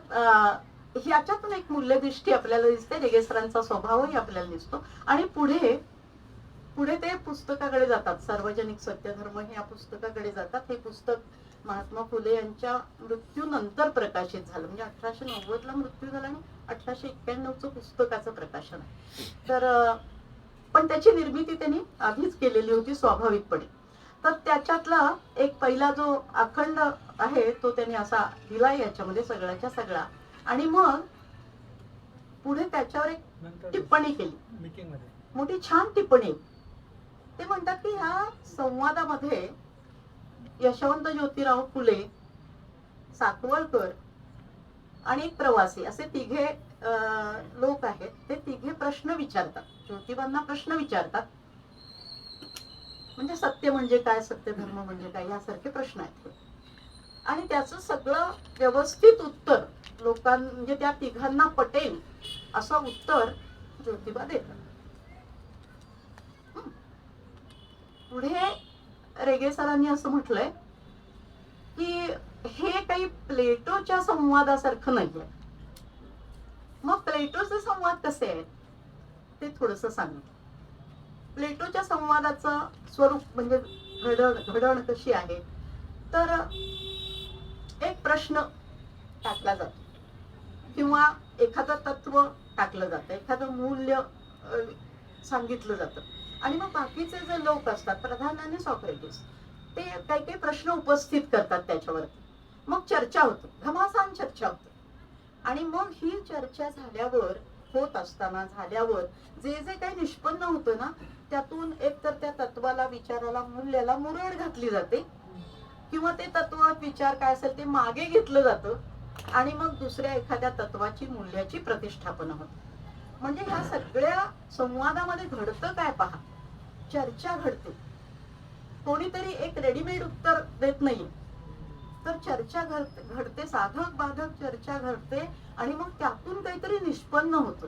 ह्याच्यातून एक मूल्यदृष्टी आपल्याला दिसते, रेगे सरांचा स्वभावही आपल्याला दिसतो. आणि पुढे ते पुस्तकाकडे जातात, सार्वजनिक सत्यधर्म या पुस्तकाकडे जातात. हे पुस्तक महात्मा फुले यांच्या मृत्यूनंतर प्रकाशित झालं, म्हणजे 1890 ला मृत्यू झाला आणि 1891 पुस्तकाचं प्रकाशन आहे. तर पण त्याची निर्मिती त्यांनी आधीच केलेली होती स्वाभाविकपणे. तर त्याच्यातला एक पहिला जो अखंड आहे तो त्यांनी असा दिला याच्यामध्ये सगळ्याच्या सगळा. आणि मग पुढे त्याच्यावर एक टिप्पणी केली, मोठी छान टिप्पणी. ते म्हणतात की ह्या संवादामध्ये यशवंत ज्योतिराव फुले, सातवळकर आणि एक प्रवासी असे तिघे लोक आहेत. ते तिघे प्रश्न विचारतात, ज्योतिबांना प्रश्न विचारतात. म्हणजे सत्य म्हणजे काय, सत्य धर्म म्हणजे काय, यासारखे प्रश्न आहेत. आणि त्याचं सगळं व्यवस्थित उत्तर म्हणजे त्या तिघांना पटेल असं उत्तर ज्योतिबा देतात. पुढे रेगे सरांनी असं म्हटलंय की हे काही प्लेटोच्या संवादासारखं नाहीये. मग प्लेटोचे संवाद कसे आहेत ते थोडस सांगितलं. प्लेटोच्या संवादाचं स्वरूप म्हणजे घडण कशी आहे. तर एक प्रश्न टाकला जातो किंवा एखादं तत्व टाकलं जातं, एखादं मूल्य सांगितलं जातं. आणि मग बाकीचे जे लोक असतात, प्राधान्याने सॉक्रेटिस, ते काही काही प्रश्न उपस्थित करतात त्याच्यावरती. मग चर्चा होते, घमासान चर्चा होते. आणि मग ही चर्चा झाल्यावर जे जे काही निष्पन्न होतं ना, त्यातून एक तर त्या तत्वाला, विचाराला, मूल्याला मुरड घातली जाते, किंवा ते तत्व, विचार काय असेल ते मागे घेतलं जातं आणि मग दुसऱ्या एखाद्या तत्वाची, मूल्याची प्रतिष्ठापना होते. म्हणजे ह्या सगळ्या संवादामध्ये घडतं काय पहा, चर्चा घडते. कोणीतरी एक रेडीमेड उत्तर देत नाही, तर चर्चा घडते, साधक बाधक चर्चा घडते आणि मग त्यातून काहीतरी निष्पन्न होतं.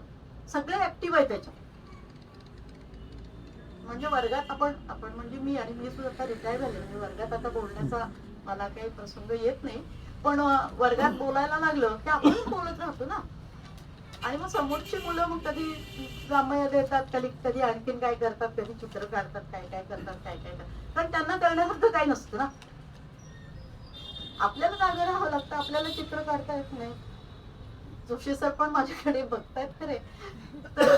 सगळे ऍक्टिव्ह आहे त्याच्यात. म्हणजे वर्गात आपण म्हणजे मी सुद्धा आता रिटायर झाले, म्हणजे वर्गात आता बोलण्याचा मला काही प्रसंग येत नाही, पण वर्गात बोलायला लागलं की आपण बोलत राहतो ना. आणि मग समोरची मुलं मग कधी जांभया देतात, कधी आणखीन काय करतात, कधी चित्र काढतात, काय करतात. कारण त्यांना करण्यासारखं काही नसतं ना. आपल्याला जागा राहावं लागतं, आपल्याला चित्र काढता येत नाही. जोशी सर पण माझ्याकडे बघतायत खरे. तर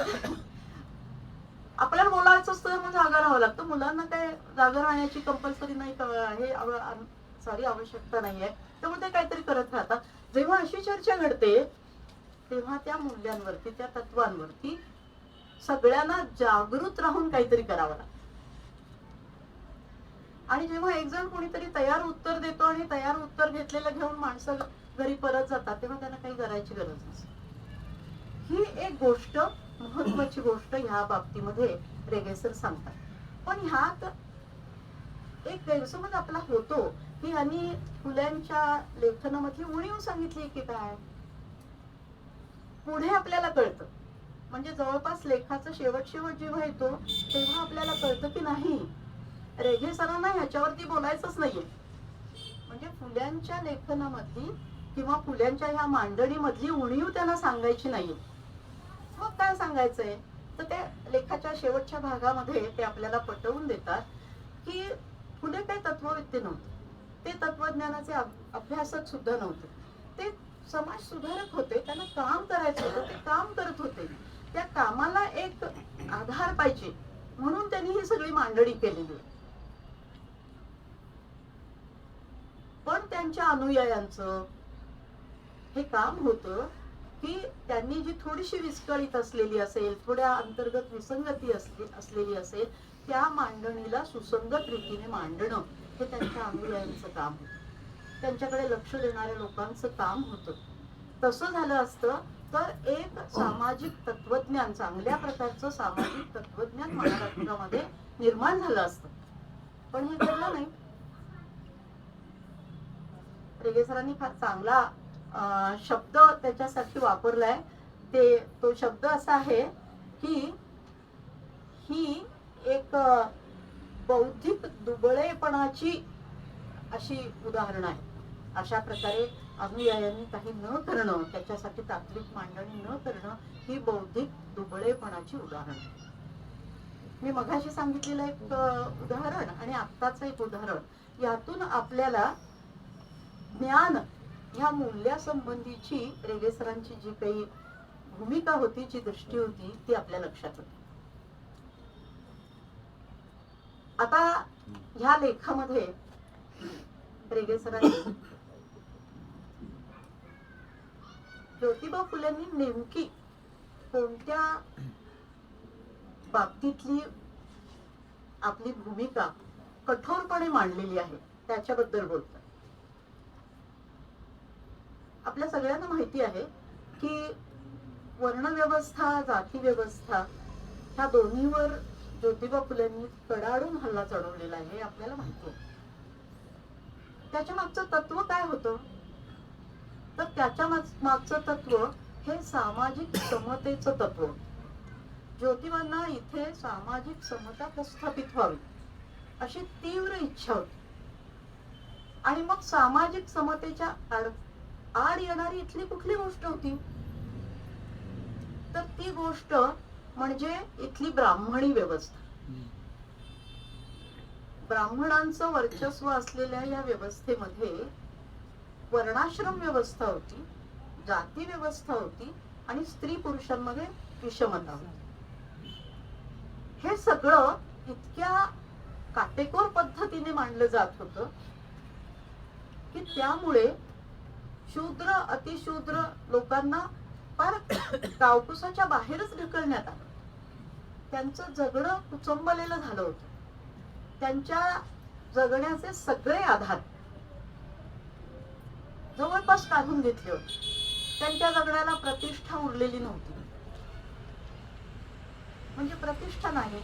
आपल्याला बोलायचं असतं, मग जागा राहावं लागतं. मुलांना काय जागा राहण्याची कंपल्सरी नाही, हे आवश्यकता नाहीये. त्यामुळे ते काहीतरी करत राहतात. जेव्हा अशी चर्चा घडते तेव्हा त्या मूल्यांवरती, त्या तत्वांवरती सगळ्यांना जागृत राहून काहीतरी करावं लागतं. आणि जेव्हा एक जण कोणीतरी तयार उत्तर देतो आणि तयार उत्तर घेतलेलं घेऊन माणसं घरी परत जातात, तेव्हा त्यांना काही करायची गरज नसते. ही एक गोष्ट, महत्वाची गोष्ट ह्या बाबतीमध्ये रेगे सर सांगतात. पण ह्यात एक गैरसमज आपला होतो की यांनी फुल्यांच्या लेखनामधली उणीव सांगितली की काय. पुढे आपल्याला कळतं, म्हणजे जवळपास लेखाचा शेवट जेव्हा येतो तेव्हा आपल्याला कळतं की नाही, रेघे सरांना ह्याच्यावरती बोलायचंच नाहीये. म्हणजे फुल्यांच्या लेखनामधली किंवा फुल्यांच्या ह्या मांडणीमधली उणीव त्यांना सांगायची नाहीये. मग काय सांगायचंय, तर त्या लेखाच्या शेवटच्या भागामध्ये ते आपल्याला पटवून देतात की फुले काही तत्ववेत्ते नव्हते, ते तत्वज्ञानाचे अभ्यासक सुद्धा नव्हते, ते समाज सुधारक होते. त्यांना काम करायचं होतं, ते काम करत होते. त्या कामाला एक आधार पाहिजे म्हणून त्यांनी ही सगळी मांडणी केलेली आहे. पण त्यांच्या अनुयायांचं हे काम होतं की त्यांनी जी थोडीशी विस्कळीत असलेली असेल, थोड्या अंतर्गत विसंगती असलेली असेल, त्या मांडणीला सुसंगत रीतीने मांडणं हे त्यांच्या अनुयायांचं काम होतं, त्यांच्याकडे लक्ष देणाऱ्या लोकांचं काम होतं. तसं झालं असतं तर एक सामाजिक तत्वज्ञान, चांगल्या प्रकारचं सामाजिक तत्वज्ञान महाराष्ट्रामध्ये निर्माण झालं असतं. पण हे घडलं नाही. रेगे सरांनी फार चांगला शब्द त्याच्यासाठी वापरलाय. तो शब्द असा आहे की ही एक बौद्धिक दुबळेपणाची अशी उदाहरण आहे. अशा प्रकारे अनुयायांनी काही न करणं, त्याच्यासाठी तात्विक मांडणी न करणं ही बौद्धिक दुबळेपणाची उदाहरण आहे. मी मगाशी सांगितलेलं एक उदाहरण आणि आत्ताचं एक उदाहरण, यातून आपल्याला ज्ञान ह्या मूल्यासंबंधीची रेगे सरांची जी काही भूमिका होती, जी दृष्टी होती, ती आपल्या लक्षात होती. आता ह्या लेखामध्ये रेगे सरांनी ज्योतिबा फुलेंनी नेमकी कोणत्या बाबतीतली आपली भूमिका कठोरपणे मांडलेली आहे त्याच्याबद्दल बोलतात. आपल्या सगळ्यांना माहिती आहे की वर्णव्यवस्था, जाती व्यवस्था ह्या दोन्हीवर ज्योतिबा फुलेंनी कडाडून हल्ला चढवलेला आहे, हे आपल्याला माहिती आहे. त्याच्या मागचं तत्व काय होतं, तर त्याच्या मागचं तत्व हे सामाजिक समतेचं तत्व. ज्योतिबांना इथे सामाजिक समता प्रस्थापित व्हावी अशी तीव्र इच्छा होती. आणि मग सामाजिक समतेच्या आड येणारी इथली कुठली गोष्ट होती, तर ती गोष्ट म्हणजे इथली ब्राह्मणी व्यवस्था. ब्राह्मणांचं वर्चस्व असलेल्या या व्यवस्थेमध्ये वर्णाश्रम व्यवस्था होती, जाती व्यवस्था होती आणि स्त्री पुरुषांमध्ये विषमता होती. हे सगळं इतक्या काटेकोर पद्धतीने मांडलं जात होतं की त्यामुळे शूद्र अतिशूद्र लोकांना फार कावकुसाच्या बाहेरच ढकलण्यात आलं. त्यांचं जगणं कुचंबलेलं झालं होतं. त्यांच्या जगण्याचे सगळे आधार जवळपास काढून घेतले होते. त्यांच्या जगण्याला प्रतिष्ठा उरलेली नव्हती. म्हणजे प्रतिष्ठा नाही,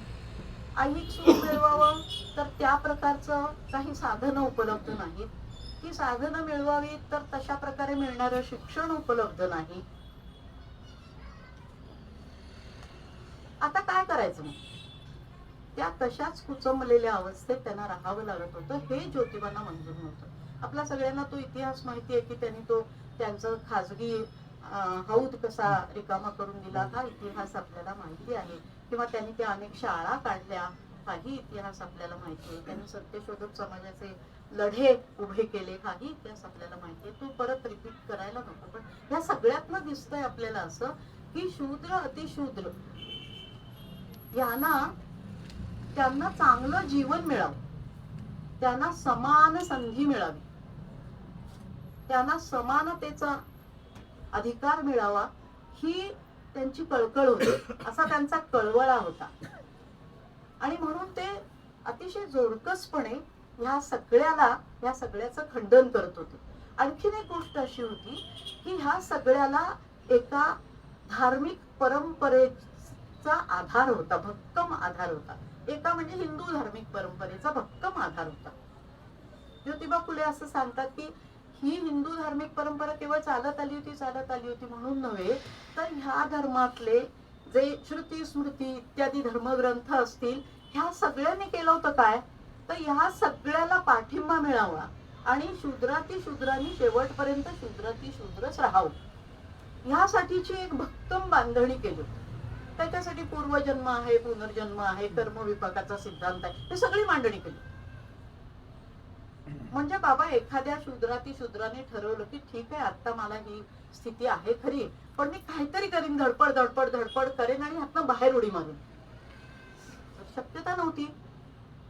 ऐहिक सुख मिळवावं तर त्या प्रकारचं काही साधनं उपलब्ध नाहीत. ती साधनं मिळवावी तर तशा प्रकारे मिळणारं शिक्षण उपलब्ध नाही. आता काय करायचं मग, त्या तशाच कुचंबलेल्या अवस्थेत त्यांना राहावं लागत होतं. हे ज्योतिबांना मंजूर नव्हतं. आपल्या सगळ्यांना तो इतिहास माहिती आहे की त्यांनी तो त्यांचं खाजगी हौद कसा रिकामा करून दिला, हा इतिहास आपल्याला माहिती आहे. किंवा त्यांनी त्या अनेक शाळा काढल्या, हाही इतिहास आपल्याला माहिती आहे. त्यांनी सत्यशोधक समाजाचे लढे उभे केले, हाही इतिहास आपल्याला माहिती आहे. तो परत रिपीट करायला नको. पण ह्या सगळ्यातनं दिसतंय आपल्याला असं की शूद्र अतिशूद्र त्यांना चांगलं जीवन मिळावं, त्यांना समान संधी मिळावी, त्यांना समानतेचा अधिकार मिळावा, ही त्यांची कळकळ होती. असा त्यांचा कळवळा होता. आणि म्हणून ते अतिशय जोरकसपणे ह्या सगळ्याचं खंडन करत होते. आणखीन एक गोष्ट अशी होती की ह्या सगळ्याला एका धार्मिक परंपरेचा आधार होता, भक्कम आधार होता. एका म्हणजे हिंदू धार्मिक परंपरेचा भक्कम आधार होता. ज्योतिबा फुले असं सांगतात की ही हिंदू धार्मिक परंपरा केवळ चालत आली होती म्हणून नव्हे, तर ह्या धर्मातले जे श्रुती स्मृती इत्यादी धर्मग्रंथ असतील, ह्या सगळ्यांनी केलं होतं काय, तर ह्या सगळ्याला पाठिंबा मिळावा आणि शूद्राती शूद्रांनी शेवटपर्यंत शूद्राती शूद्रच राहावं, ह्यासाठीची एक भक्कम बांधणी केली होती. त्याच्यासाठी पूर्वजन्म आहे, पुनर्जन्म आहे, कर्मविपाकाचा सिद्धांत आहे, हे सगळी मांडणी केली. म्हणजे बाबा एखाद्या शूद्राती शूद्राने ठरवलं की ठीक आहे, आता मला ही स्थिती आहे खरी, पण मी काहीतरी करीन, धडपड धडपड धडपड करेन आणि ह्यातनं बाहेर उडी मारेन. शक्यता नव्हती,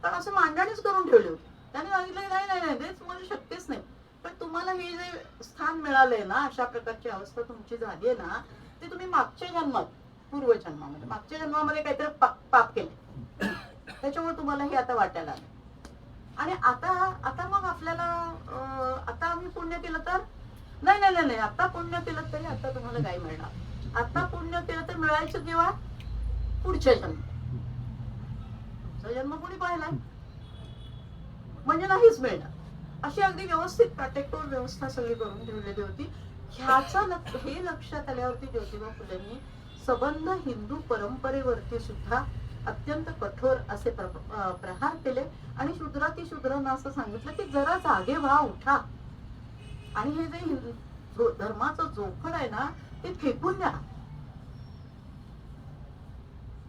पण असं मांडणीच करून ठेवली होती. त्याने सांगितलं नाही नाही नाही, तेच मला शक्यच नाही. पण तुम्हाला हे जे स्थान मिळालंय ना, अशा प्रकारची अवस्था तुमची झाली आहे ना, ते तुम्ही मागच्या जन्मात, पूर्वजन्मामध्ये, मागच्या जन्मामध्ये काहीतरी पाप केले, त्याच्यामुळे तुम्हाला हे आता वाटायला आलं. आणि आता मग आपल्याला आता आम्ही पुण्य केलं तर नाही नाही नाही, आता पुण्य केलं तरी आता तुम्हाला काय मिळणार, आता पुण्य केलं तर मिळायचं जेव्हा पुढच्या जन्म, तुमचा जन्म कोणी पाहिलाय म्हणजे नाहीच मिळणार. अशी अगदी व्यवस्थित काटेकोर व्यवस्था सगळी करून ठेवलेली होती. हे लक्षात आल्यावरती ज्योतिबा फुलेंनी सबंध हिंदू परंपरेवरती सुद्धा अत्यंत कठोर असे प्रहार केले आणि शूद्राती शूद्रांना असं सांगितलं की जरा जागे व्हा, उठा आणि हे जे धर्माचं जोखड आहे ना, ते फेकून द्या.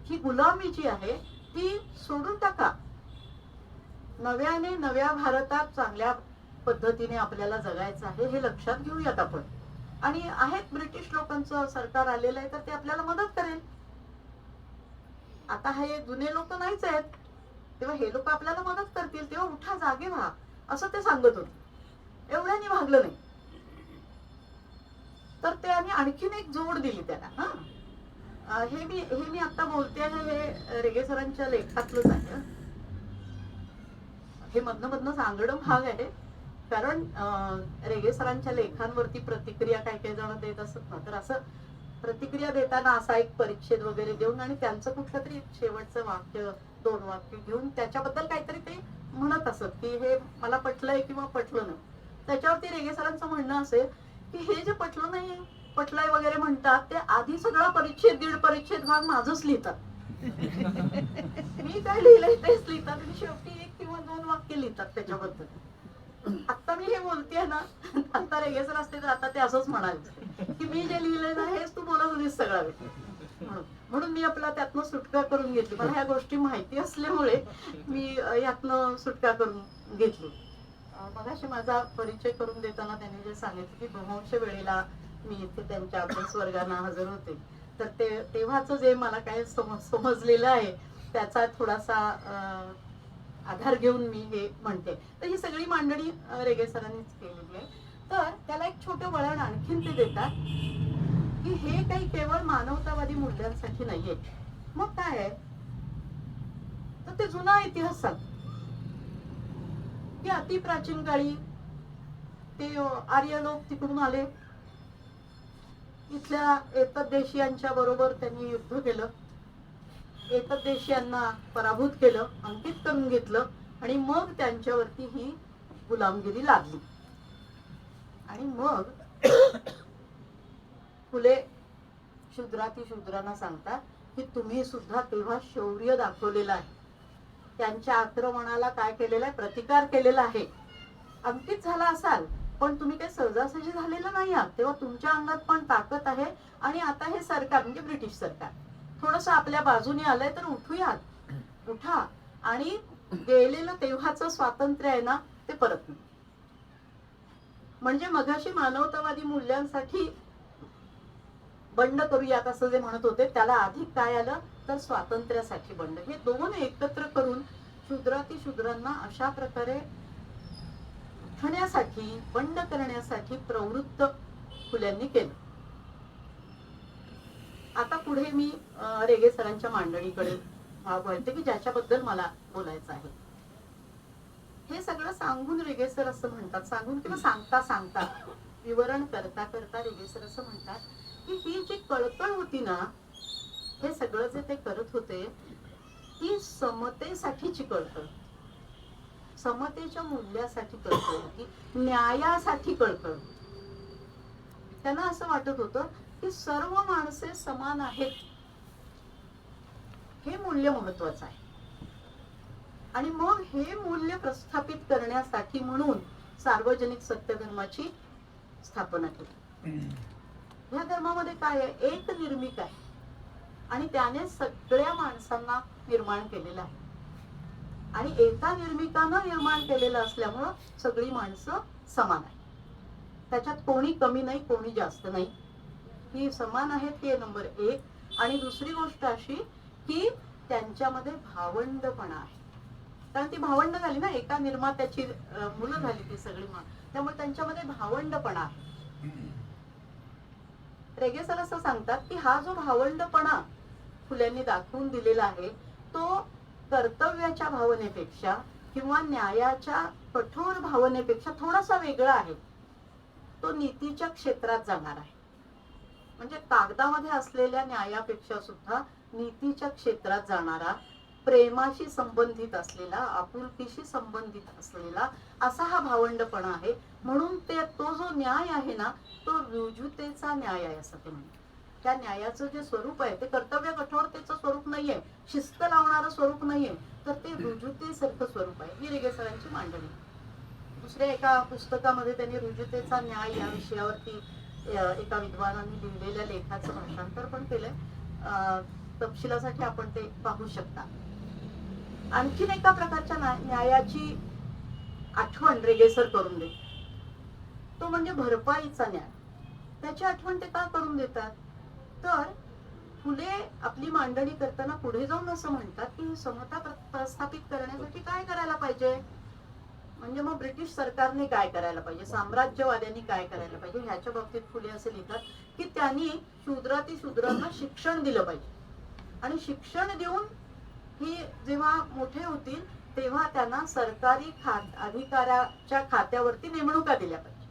ही गुलामी जी आहे ती सोडून टाका. नव्या भारतात चांगल्या पद्धतीने आपल्याला जगायचं आहे, हे लक्षात घेऊयात आपण. आणि आहेत ब्रिटिश लोकांचं सरकार आलेलं आहे, तर ते आपल्याला मदत करेल. आता हे जुने लोक नाहीच आहेत, तेव्हा हे लोक आपल्याला मदत करतील, तेव्हा उठा, जागे व्हा, असं ते सांगत होते. एवढ्यानी भागलं नाही. तर त्याने आणखीन एक जोड दिली त्याला. हे मी आता बोलते आहे, हे रेगे सरांच्या लेखातलंच आहे. हे मधनं सांगणं भाग आहे, कारण रेगे सरांच्या लेखांवरती प्रतिक्रिया काही जण देत असत ना, तर असं प्रतिक्रिया देताना असा एक परिच्छेद वगैरे देऊन आणि त्यांचं कुठलं तरी शेवटचं वाक्य, 2 वाक्य घेऊन त्याच्याबद्दल काहीतरी ते म्हणत असत की हे मला पटलंय किंवा पटलं नाही. त्याच्यावरती रेगे सरांचं म्हणणं असेल की हे जे पटलं नाही, पटलंय वगैरे म्हणतात, ते आधी सगळा परिच्छेद, 1.5 परिच्छेद भाग माझंच लिहितात. मी काय लिहिलंय तेच लिहितात आणि शेवटी 1 किंवा 2 वाक्य लिहितात त्याच्याबद्दल. आता मी हे बोलतेय ना, आता रेगे सर असते तर आता ते असंच म्हणाले की मी जे लिहिलंय ना, हेच तू बोलत होतीस सगळा वेळ. म्हणून मी आपला त्यातनं सुटका करून घेतली. मला ह्या गोष्टी माहिती असल्यामुळे मी यातनं सुटका करून घेतली. मगाशी माझा परिचय करून देताना त्यांनी जे सांगितलं की बहुंश वेळेला मी इथे त्यांच्या अभ्यास वर्गांना हजर होते, तर तेव्हाच जे मला काय समजलेलं आहे त्याचा थोडासा आधार घेऊन मी हे म्हणते. तर ही सगळी मांडणी रेगे सरांनीच केलेली आहे. तर त्याला एक छोटं वळण आणखीन ते देतात की हे काही केवळ मानवतावादी मूल्यांसाठी नाहीये. मग काय आहे, तर ते जुना इतिहास सांग की अति प्राचीन काळी ते आर्य लोक तिकडून आले, इथल्या एतद्देशीयांच्या बरोबर त्यांनी युद्ध केलं, एतद्देशीयांना पराभूत केलं, अंकित करून घेतलं आणि मग त्यांच्यावरती ही गुलामगिरी लादली. आणि मग फुले शूद्राती शूद्रांना सांगतात की तुम्ही सुद्धा तेव्हा शौर्य दाखवलेलं आहे, त्यांच्या आक्रमणाला काय केलेलं आहे, प्रतिकार केलेला आहे, अंकित झाला असाल, पण तुम्ही काही सहजासहजी झालेलं नाही आहात. तेव्हा तुमच्या अंगात पण ताकद आहे आणि आता हे सरकार म्हणजे ब्रिटिश सरकार थोडस आपल्या बाजूने आलंय, तर उठूयात, उठा आणि गेलेलं तेव्हाचं स्वातंत्र्य आहे ना, ते परत नाही. म्हणजे मगाशी मानवतावादी मूल्यांसाठी बंड करूयात असं जे म्हणत होते, त्याला आधी काय आलं तर स्वातंत्र्यासाठी बंड. हे 2 एकत्र करून शूद्राती शूद्रांना अशा प्रकारे उठण्यासाठी, बंड करण्यासाठी प्रवृत्त फुल्यांनी केलं. आता पुढे मी रेगे सरांच्या मांडणीकडे वळते की ज्याच्याबद्दल मला बोलायचं आहे. हे सगळं सांगून रेगे सर असं म्हणतात, सांगून किंवा सांगता सांगता, विवरण करता करता रेगे सर असं म्हणतात की ही जी कळकळ होती ना, हे सगळं जे ते करत होते ती समतेसाठीची कळकळ. समतेच्या मूल्यासाठी कळकळ होती, न्यायासाठी कळकळ होती. त्यांना असं वाटत होतं की सर्व माणसे समान आहेत, हे मूल्य महत्वाचं आहे. आणि मग हे मूल्य प्रस्थापित करण्यासाठी म्हणून सार्वजनिक सत्यधर्माची स्थापना केली. या धर्मामध्ये काय आहे, एक निर्मिक आहे आणि त्याने सगळ्या माणसांना निर्माण केलेलं आहे. आणि एका निर्मिकानं निर्माण केलेलं असल्यामुळं सगळी माणसं समान आहेत. त्याच्यात कोणी कमी नाही, कोणी जास्त नाही, ही समान आहेत, हे नंबर एक. आणि दुसरी गोष्ट अशी की त्यांच्यामध्ये भावंडपणा आहे. कारण ती भावंड झाली ना, एका निर्मात्याची मुलं झाली ती सगळी, त्यामुळे त्यांच्यामध्ये भावंडपणा आहे. रेगे सर असं सांगतात की हा जो भावंडपणा फुल्यांनी दाखवून दिलेला आहे तो कर्तव्याच्या भावनेपेक्षा किंवा न्यायाच्या कठोर भावनेपेक्षा थोडासा वेगळा आहे. तो नीतीच्या क्षेत्रात जाणार आहे. म्हणजे कागदामध्ये असलेल्या न्यायापेक्षा सुद्धा नीतीच्या क्षेत्रात जाणारा, प्रेमाशी संबंधित असलेला, आपुलकीशी संबंधित असलेला असा हा भावंडपणा आहे. म्हणून तो जो न्याय आहे ना, तो रुजुतेचा न्याय आहे असं ते म्हणतात. त्या न्यायाचं जे स्वरूप आहे ते कर्तव्य कठोरतेचं स्वरूप नाहीये, शिस्त लावणारं स्वरूप नाहीये, तर ते रुजुतेसारखं स्वरूप आहे. ही रेगे सरांची मांडणी. दुसऱ्या एका पुस्तकामध्ये त्यांनी रुजुतेचा न्याय या विषयावरती एका विद्वानांनी लिहिलेल्या लेखाचं भाषांतर पण केलंय. तपशिलासाठी आपण ते पाहू शकता. आणखीन एका प्रकारच्या न्यायाची आठवण रेगेसर करून देत, तो म्हणजे भरपाईचा न्याय. त्याची आठवण ते का करून देतात, तर फुले आपली मांडणी करताना पुढे जाऊन असं म्हणतात की समता प्रस्थापित करण्यासाठी काय करायला पाहिजे, म्हणजे मग ब्रिटिश सरकारने काय करायला पाहिजे, साम्राज्यवाद्यांनी काय करायला पाहिजे. ह्याच्या बाबतीत फुले असे लिहितात की त्यांनी शूद्रांना शिक्षण दिलं पाहिजे आणि शिक्षण देऊन ही जेव्हा मोठे होतील तेव्हा त्यांना सरकारी अधिकाऱ्याच्या खात्यावरती नेमणुका दिल्या पाहिजे,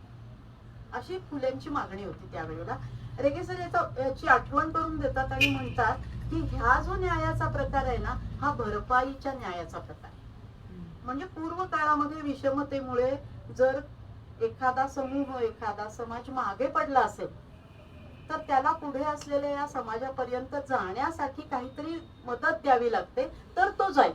अशी फुलेंची मागणी होती त्यावेळेला. रेगे सर याची आठवण करून देतात आणि म्हणतात की ह्या जो न्यायाचा प्रकार आहे ना, हा भरपाईच्या न्यायाचा प्रकार. म्हणजे पूर्व काळामध्ये विषमतेमुळे जर एखादा समूह, एखादा समाज मागे पडला असेल तर त्याला पुढे असलेल्या या समाजापर्यंत जाण्यासाठी काहीतरी मदत द्यावी लागते, तर तो जाईल.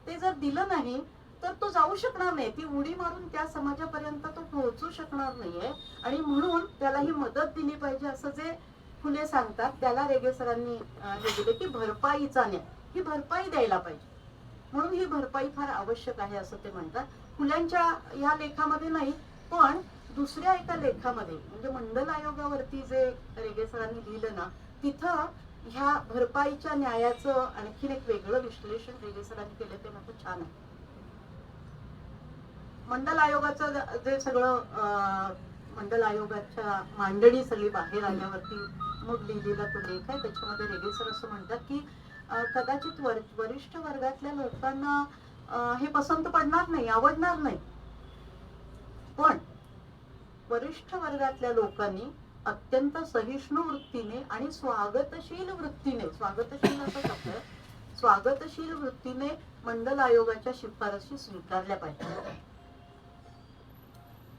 ते जर दिलं नाही तर तो जाऊ शकणार नाही, ती उडी मारून त्या समाजापर्यंत तो पोहोचू शकणार नाहीये. आणि म्हणून त्याला ही मदत दिली पाहिजे असं जे फुले सांगतात, त्याला रेगे सरांनी हे दिले की भरपाईचा न्याय, ही भरपाई द्यायला पाहिजे. म्हणून ही भरपाई फार आवश्यक आहे असं ते म्हणतात. फुल्यांच्या या लेखामध्ये नाही, पण दुसऱ्या एका लेखामध्ये म्हणजे मंडल आयोगावरती जे रेगे सरांनी लिहिलं ना, तिथं ह्या भरपाईच्या न्यायाचं आणखीन एक वेगळं विश्लेषण रेगे सरांनी केलं, ते मात्र छान आहे. मंडल आयोगाचं जे सगळं मंडल आयोगाच्या मांडणी सगळी बाहेर आल्यावरती मग लिहिलेला तो लेख आहे. त्याच्यामध्ये रेगे सर असं म्हणतात की कदाचित वरिष्ठ वर्गातल्या लोकांना हे पसंत पडणार नाही, आवडणार नाही, पण वरिष्ठ वर्गातल्या लोकांनी अत्यंत सहिष्णू वृत्तीने आणि स्वागतशील वृत्तीने, स्वागतशील असा शब्द आहे, स्वागतशील वृत्तीने मंडल आयोगाच्या शिफारशी स्वीकारल्या पाहिजे.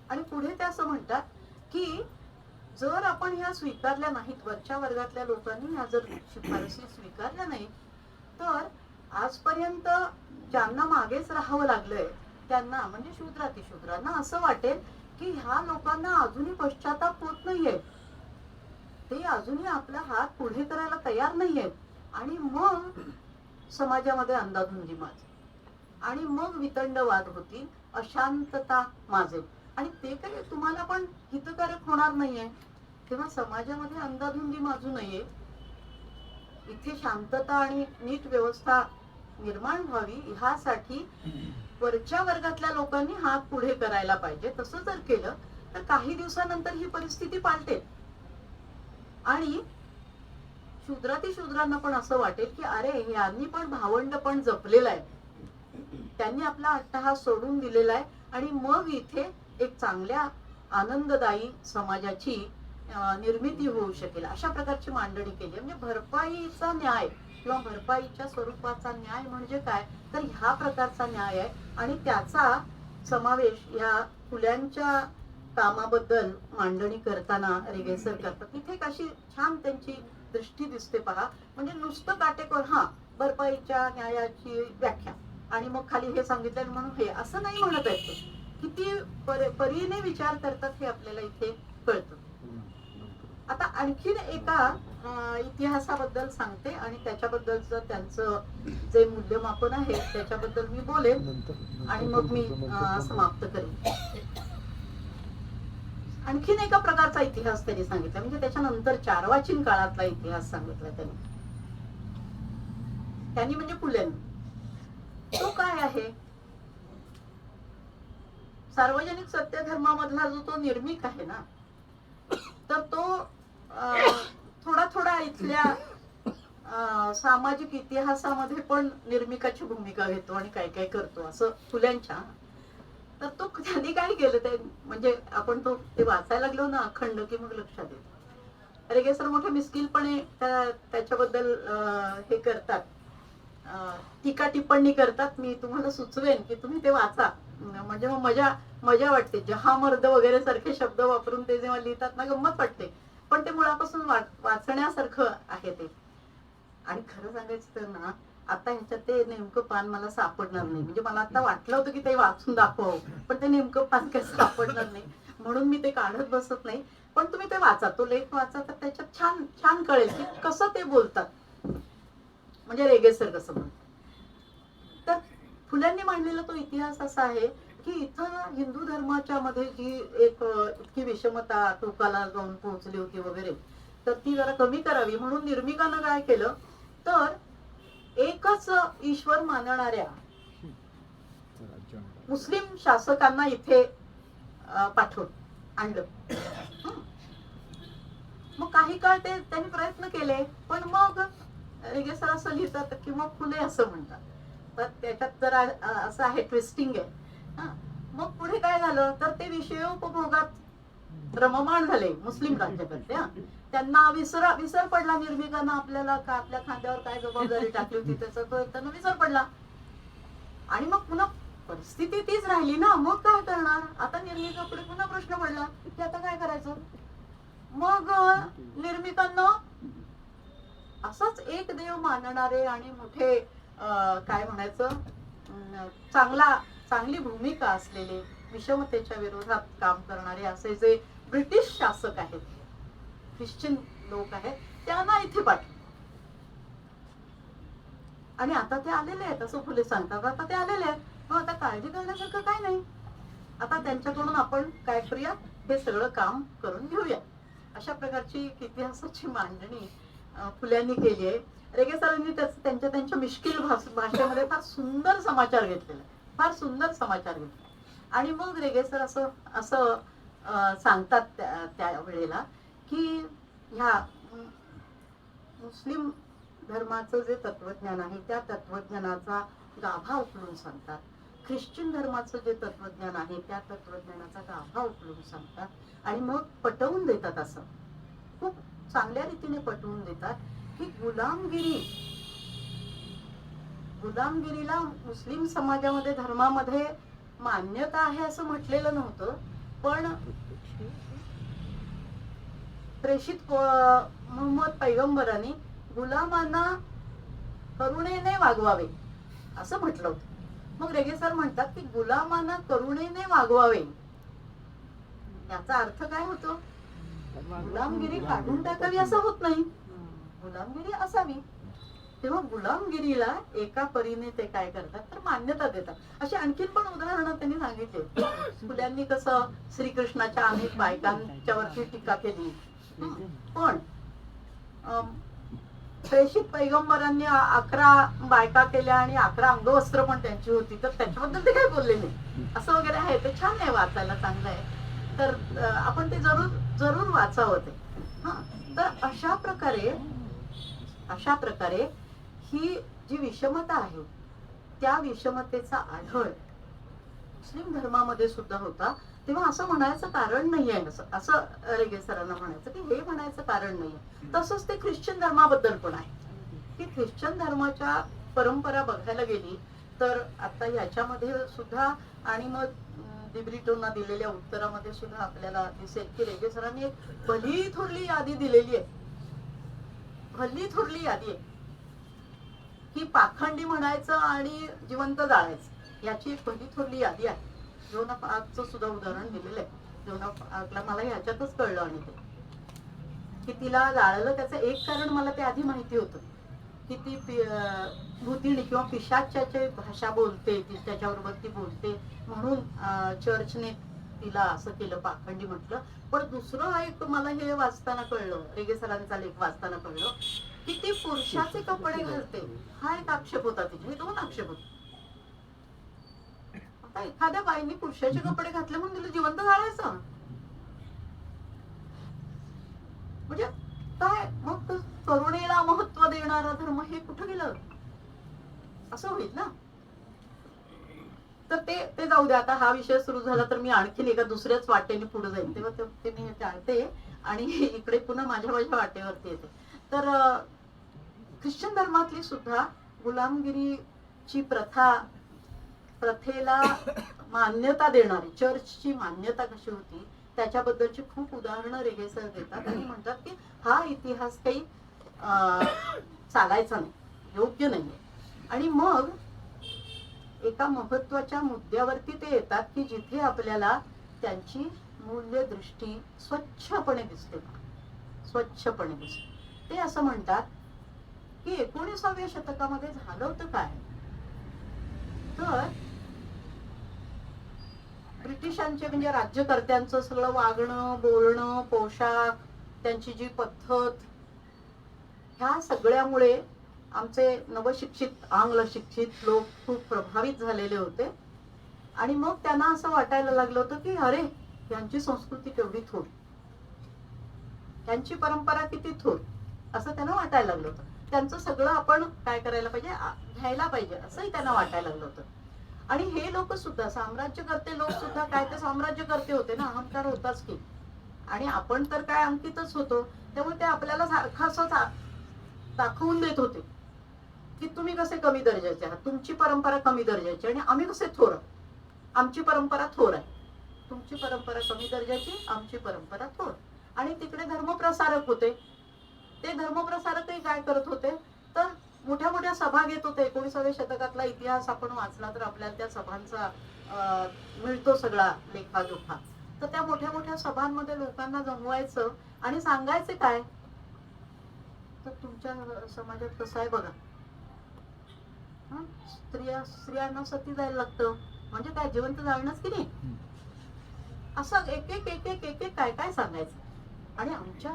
आणि पुढे ते असं म्हणतात की जर आपण ह्या स्वीकारल्या नाहीत, वरच्या वर्गातल्या लोकांनी ह्या जर शिफारसी स्वीकारल्या नाहीत, तर आजपर्यंत ज्यांना मागेच राहावं लागलंय त्यांना, म्हणजे शूद्रातिशूद्रांना असं वाटेल की ह्या लोकांना अजूनही पश्चाताप होत नाहीये, ते अजूनही आपला हात पुढे करायला तयार नाहीयेत. आणि मग समाजामध्ये अंधाधुंदी माजेल आणि मग वितंडवाद होतील, अशांतता माजेल आणि ते काही तुम्हाला पण हितकारक होणार नाहीये. तेव्हा समाजामध्ये अंधाधुंदी माजू नये, इथे शांतता आणि नीट व्यवस्था निर्माण व्हावी, ह्यासाठी वरच्या वर्गातल्या लोकांनी हात पुढे करायला पाहिजे. तसं जर केलं तर काही दिवसानंतर ही परिस्थिती पालटेल आणि शूद्रातिशूद्रांना पण असं वाटेल की अरे यांनी पण भावंड पण जपलेलं आहे, त्यांनी आपला अट्टहास सोडून दिलेला आहे आणि मग इथे एक चांगल्या आनंददायी समाजाची निर्मिती होऊ शकेल अशा प्रकारची मांडणी केली. म्हणजे भरपाईचा न्याय किंवा भरपाईच्या स्वरूपाचा न्याय म्हणजे काय, तर ह्या प्रकारचा न्याय आहे. आणि त्याचा समावेश ह्या फुल्यांच्या कामाबद्दल मांडणी करताना रेगेसर करतात. इथे एक अशी छान त्यांची दृष्टी दिसते पहा. म्हणजे नुसतं काटेकोर भरपाईच्या न्यायाची व्याख्या आणि मग खाली हे सांगितलं म्हणून हे असं नाही म्हणत आहेत ते. किती परीने विचार करतात हे आपल्याला इथे कळतं. आता आणखीन एका इतिहासाबद्दल सांगते आणि त्याच्याबद्दलचं त्यांचं जे मूल्यमापन आहे त्याच्याबद्दल मी बोलेन आणि मग मी समाप्त करेन. आणखीन एका प्रकारचा इतिहास त्यांनी सांगितला. म्हणजे त्याच्यानंतर चारवाचीन काळातला इतिहास सांगितला त्यांनी म्हणजे फुल्यांनी. तो काय आहे, सार्वजनिक सत्य धर्मामधला जो तो निर्मिक आहे ना, तर तो थोडा थोडा इथल्या सामाजिक इतिहासामध्ये पण निर्मिकाची भूमिका घेतो आणि काय काय करतो असं फुल्यांच्या. तर तो त्यांनी काय केलं ते म्हणजे आपण ते वाचायला लागलो ना अखंड की मग लक्षात येत. रेगेसर मोठे मिस्किलपणे त्याच्याबद्दल हे करतात, टीका टिप्पणी करतात. मी तुम्हाला सुचवेन की तुम्ही ते वाचा. म्हणजे मग मजा वाटते. जहामर्द वगैरे सारखे शब्द वापरून ते जेव्हा लिहितात ना गंमत वाटते. पण ते मुळापासून वाचण्यासारखं आहे ते. आणि खरं सांगायचं तर ना आता ह्याच्यात ते नेमकं पान मला सापडणार नाही. म्हणजे मला आता वाटलं होतं की ते वाचून दाखवावं, पण ते नेमकं पान काही सापडणार नाही म्हणून मी ते काढत बसत नाही. पण तुम्ही ते वाचा, तो लेख वाचा, तर त्याच्यात छान छान कळेल की कसं ते बोलतात. म्हणजे रेगेसर कसं म्हणतात. तर फुल्यांनी मांडलेला तो इतिहास असा आहे की इथं हिंदू धर्माच्या मध्ये जी एक इतकी विषमता टोकाला जाऊन पोहोचली होती वगैरे, तर ती जरा कमी करावी म्हणून निर्मिकानं काय केलं, तर एकच ईश्वर मानणाऱ्या मुस्लिम शासकांना इथे पाठवून आणलं. मग काही काळ ते त्यांनी प्रयत्न केले, पण मग रेगेसर असं लिहितात की मग फुले असं म्हणतात. तर त्याच्यात जरा असं आहे, ट्विस्टिंग आहे. मग पुढे काय झालं, तर ते विषयोपभोगात रममाण झाले मुस्लिम राज्यकर्ते. त्यांना विसर पडला निर्मिकांना आपल्याला आपल्या खांद्यावर काय जबाबदारी टाकली होती त्याचा त्यांना विसर पडला. आणि मग पुन्हा परिस्थिती तीच राहिली ना, मग काय करणार. आता निर्मिकापुढे पुन्हा प्रश्न पडला की आता काय करायचं. मग निर्मिकांना असंच एक देव मानणारे आणि मोठे काय म्हणायचं चांगली भूमिका असलेले विषमतेच्या विरोधात काम करणारे असे जे ब्रिटिश शासक आहेत, ख्रिश्चन लोक आहेत, त्यांना इथे पाठवलं. आणि आता ते आलेले आहेत असं फुले सांगतात. आता ते आलेले आहेत, मग आता काळजी करण्यासारखं काय नाही. आता त्यांच्याकडून आपण काय करूया, हे सगळं काम करून घेऊया. अशा प्रकारची इतिहासाची मांडणी फुल्यांनी केली आहे. रेगेसरांनी त्यांच्या मिश्किल भाषेमध्ये फार सुंदर समाचार घेतलेला, फार सुंदर समाचार घेतला. आणि मग रेगेसर असं सांगतात त्या वेळेला की ह्या मुस्लिम धर्माचं जे तत्वज्ञान आहे त्या तत्वज्ञानाचा गाभा उचलून सांगतात. ख्रिश्चन धर्माचं जे तत्वज्ञान आहे त्या तत्वज्ञानाचा गाभा उचलून सांगतात. आणि मग पटवून देतात, असं खूप चांगल्या रीतीने पटवून देतात की गुलामगिरीला मुस्लिम समाजामध्ये धर्मामध्ये मान्यता आहे असं म्हटलेलं नव्हतं, पण प्रेषित मोहम्मद पैगंबरांनी गुलामांना करुणेने वागवावे असं म्हटलं होतं. मग रेगेसर म्हणतात की गुलामांना करुणेने वागवावे याचा अर्थ काय होतो, गुलामगिरी काढून टाकावी असं होत नाही, गुलामगिरी असावी. तेव्हा गुलामगिरीला एका परीने ते काय करतात, तर मान्यता देतात. अशी आणखीन पण उदाहरणं त्यांनी सांगितले. फुल्यांनी कसं श्रीकृष्णाच्या अनेक बायकांच्यावरती टीका केली, पण प्रेषित पैगंबरांनी 11 बायका केल्या आणि 11 अंगवस्त्र पण त्यांची होती, तर त्याच्याबद्दल ते काही बोलले नाही असं वगैरे आहे. ते छान आहे, वाचायला चांगलं आहे. तर आपण ते जरूर वाचावं ते. तर अशा प्रकारे ही जी विषमता आहे त्या विषमतेचा आढळ मुस्लिम धर्मामध्ये सुद्धा होता. तेव्हा असं म्हणायचं कारण नाही आहे, असं रेगे सरांना म्हणायचं की हे म्हणायचं कारण नाहीये. तसंच ते ख्रिश्चन धर्माबद्दल पण आहे की ख्रिश्चन धर्माच्या परंपरा बघायला गेली तर आता याच्यामध्ये सुद्धा आणि मग दिब्रिटोंना दिलेल्या उत्तरामध्ये सुद्धा आपल्याला दिसेल की रेगे सरांनी एक भली थोरली यादी दिलेली आहे. भली थोरली यादी आहे की पाखंडी म्हणायचं आणि जिवंत जाळायचं याची एक भली थोरली यादी आहे. जोना पार्कचं सुद्धा उदाहरण दिलेलं आहे. जोना पार्कला मला ह्याच्यातच कळलं आणि ते की तिला जाळलं त्याचं एक कारण मला ते आधी माहिती होतं की ती भूतिणी किंवा पिशाच्याची भाषा बोलते, ती त्याच्याबरोबर ती बोलते म्हणून चर्चने तिला असं केलं, पाखंडी म्हटलं. पण दुसरं एक मला हे वाचताना कळलं, रेगे सरांचा लेख वाचताना कळलं की ती पुरुषाचे कपडे घालते. हा एक आक्षेप होता तिचे, हे दोन आक्षेप होते. आता एखाद्या बाईने पुरुषाचे कपडे घातले म्हणून तिला जिवंत जाळायचं म्हणजे काय? मग करुणेला महत्व देणारा धर्म हे कुठं गेलं असं होईल ना. तर ते जाऊ द्या. आता हा विषय सुरू झाला तर मी आणखीन एका दुसऱ्याच वाटेने पुढे जाईल, तेव्हा ते मी टाळते आणि इकडे पुन्हा माझ्या वाटेवरती येते. तर ख्रिश्चन धर्मातली सुद्धा गुलामगिरीची प्रथेला मान्यता देणारी चर्चची मान्यता कशी होती त्याच्याबद्दलची खूप उदाहरणं रेगे सर देतात आणि म्हणतात की हा इतिहास काही चालायचा नाही, योग्य नाहीये. आणि मग एका महत्वाच्या मुद्द्यावरती ते येतात की जिथे आपल्याला त्यांची मूल्यदृष्टी स्वच्छपणे दिसते. स्वच्छपणे दिसते ते असं म्हणतात की 19व्या शतकामध्ये झालं होतं काय तर ब्रिटिशांचे म्हणजे राज्यकर्त्यांचं सगळं वागणं, बोलणं, पोशाख, त्यांची जी पद्धत, ह्या सगळ्यामुळे आमचे नवशिक्षित आंग्ल शिक्षित लोक खूप प्रभावित झालेले होते. आणि मग त्यांना असं वाटायला लागलं होतं की अरे यांची संस्कृती केवढी थोर, त्यांची परंपरा किती थोर, असं त्यांना वाटायला लागलं होतं. त्यांचं सगळं आपण काय करायला पाहिजे, घ्यायला पाहिजे असंही त्यांना वाटायला लागलं होतं. आणि हे लोक सुद्धा साम्राज्यकर्ते लोक सुद्धा काय ते साम्राज्यकर्ते होते ना, अहंकार होताच की. आणि आपण तर काय अंकितच होतो, त्यामुळे ते आपल्याला सारखं असं दाखवून देत होते की तुम्ही कसे कमी दर्जाचे आहात, तुमची परंपरा कमी दर्जाची आणि आम्ही कसे थोर, आमची परंपरा थोर आहे, तुमची परंपरा कमी दर्जाची, आमची परंपरा थोर. आणि तिकडे धर्मप्रसारक होते. ते धर्मप्रसारकही काय करत होते तर मोठ्या मोठ्या सभा घेत होते. 19व्या शतकातला इतिहास आपण वाचला तर आपल्याला त्या सभांचा मिळतो सगळा लेखाजोखा. तर त्या मोठ्या मोठ्या सभांमध्ये लोकांना जमवायचं आणि सांगायचे काय तर तुमच्या समाजात कसं आहे बघा, स्त्रियांना सती जायला लागतं म्हणजे काय, जिवंत जाळणंच की नाही, असं एक एक एक एक एक एक काय काय सांगायचं. आणि आमच्या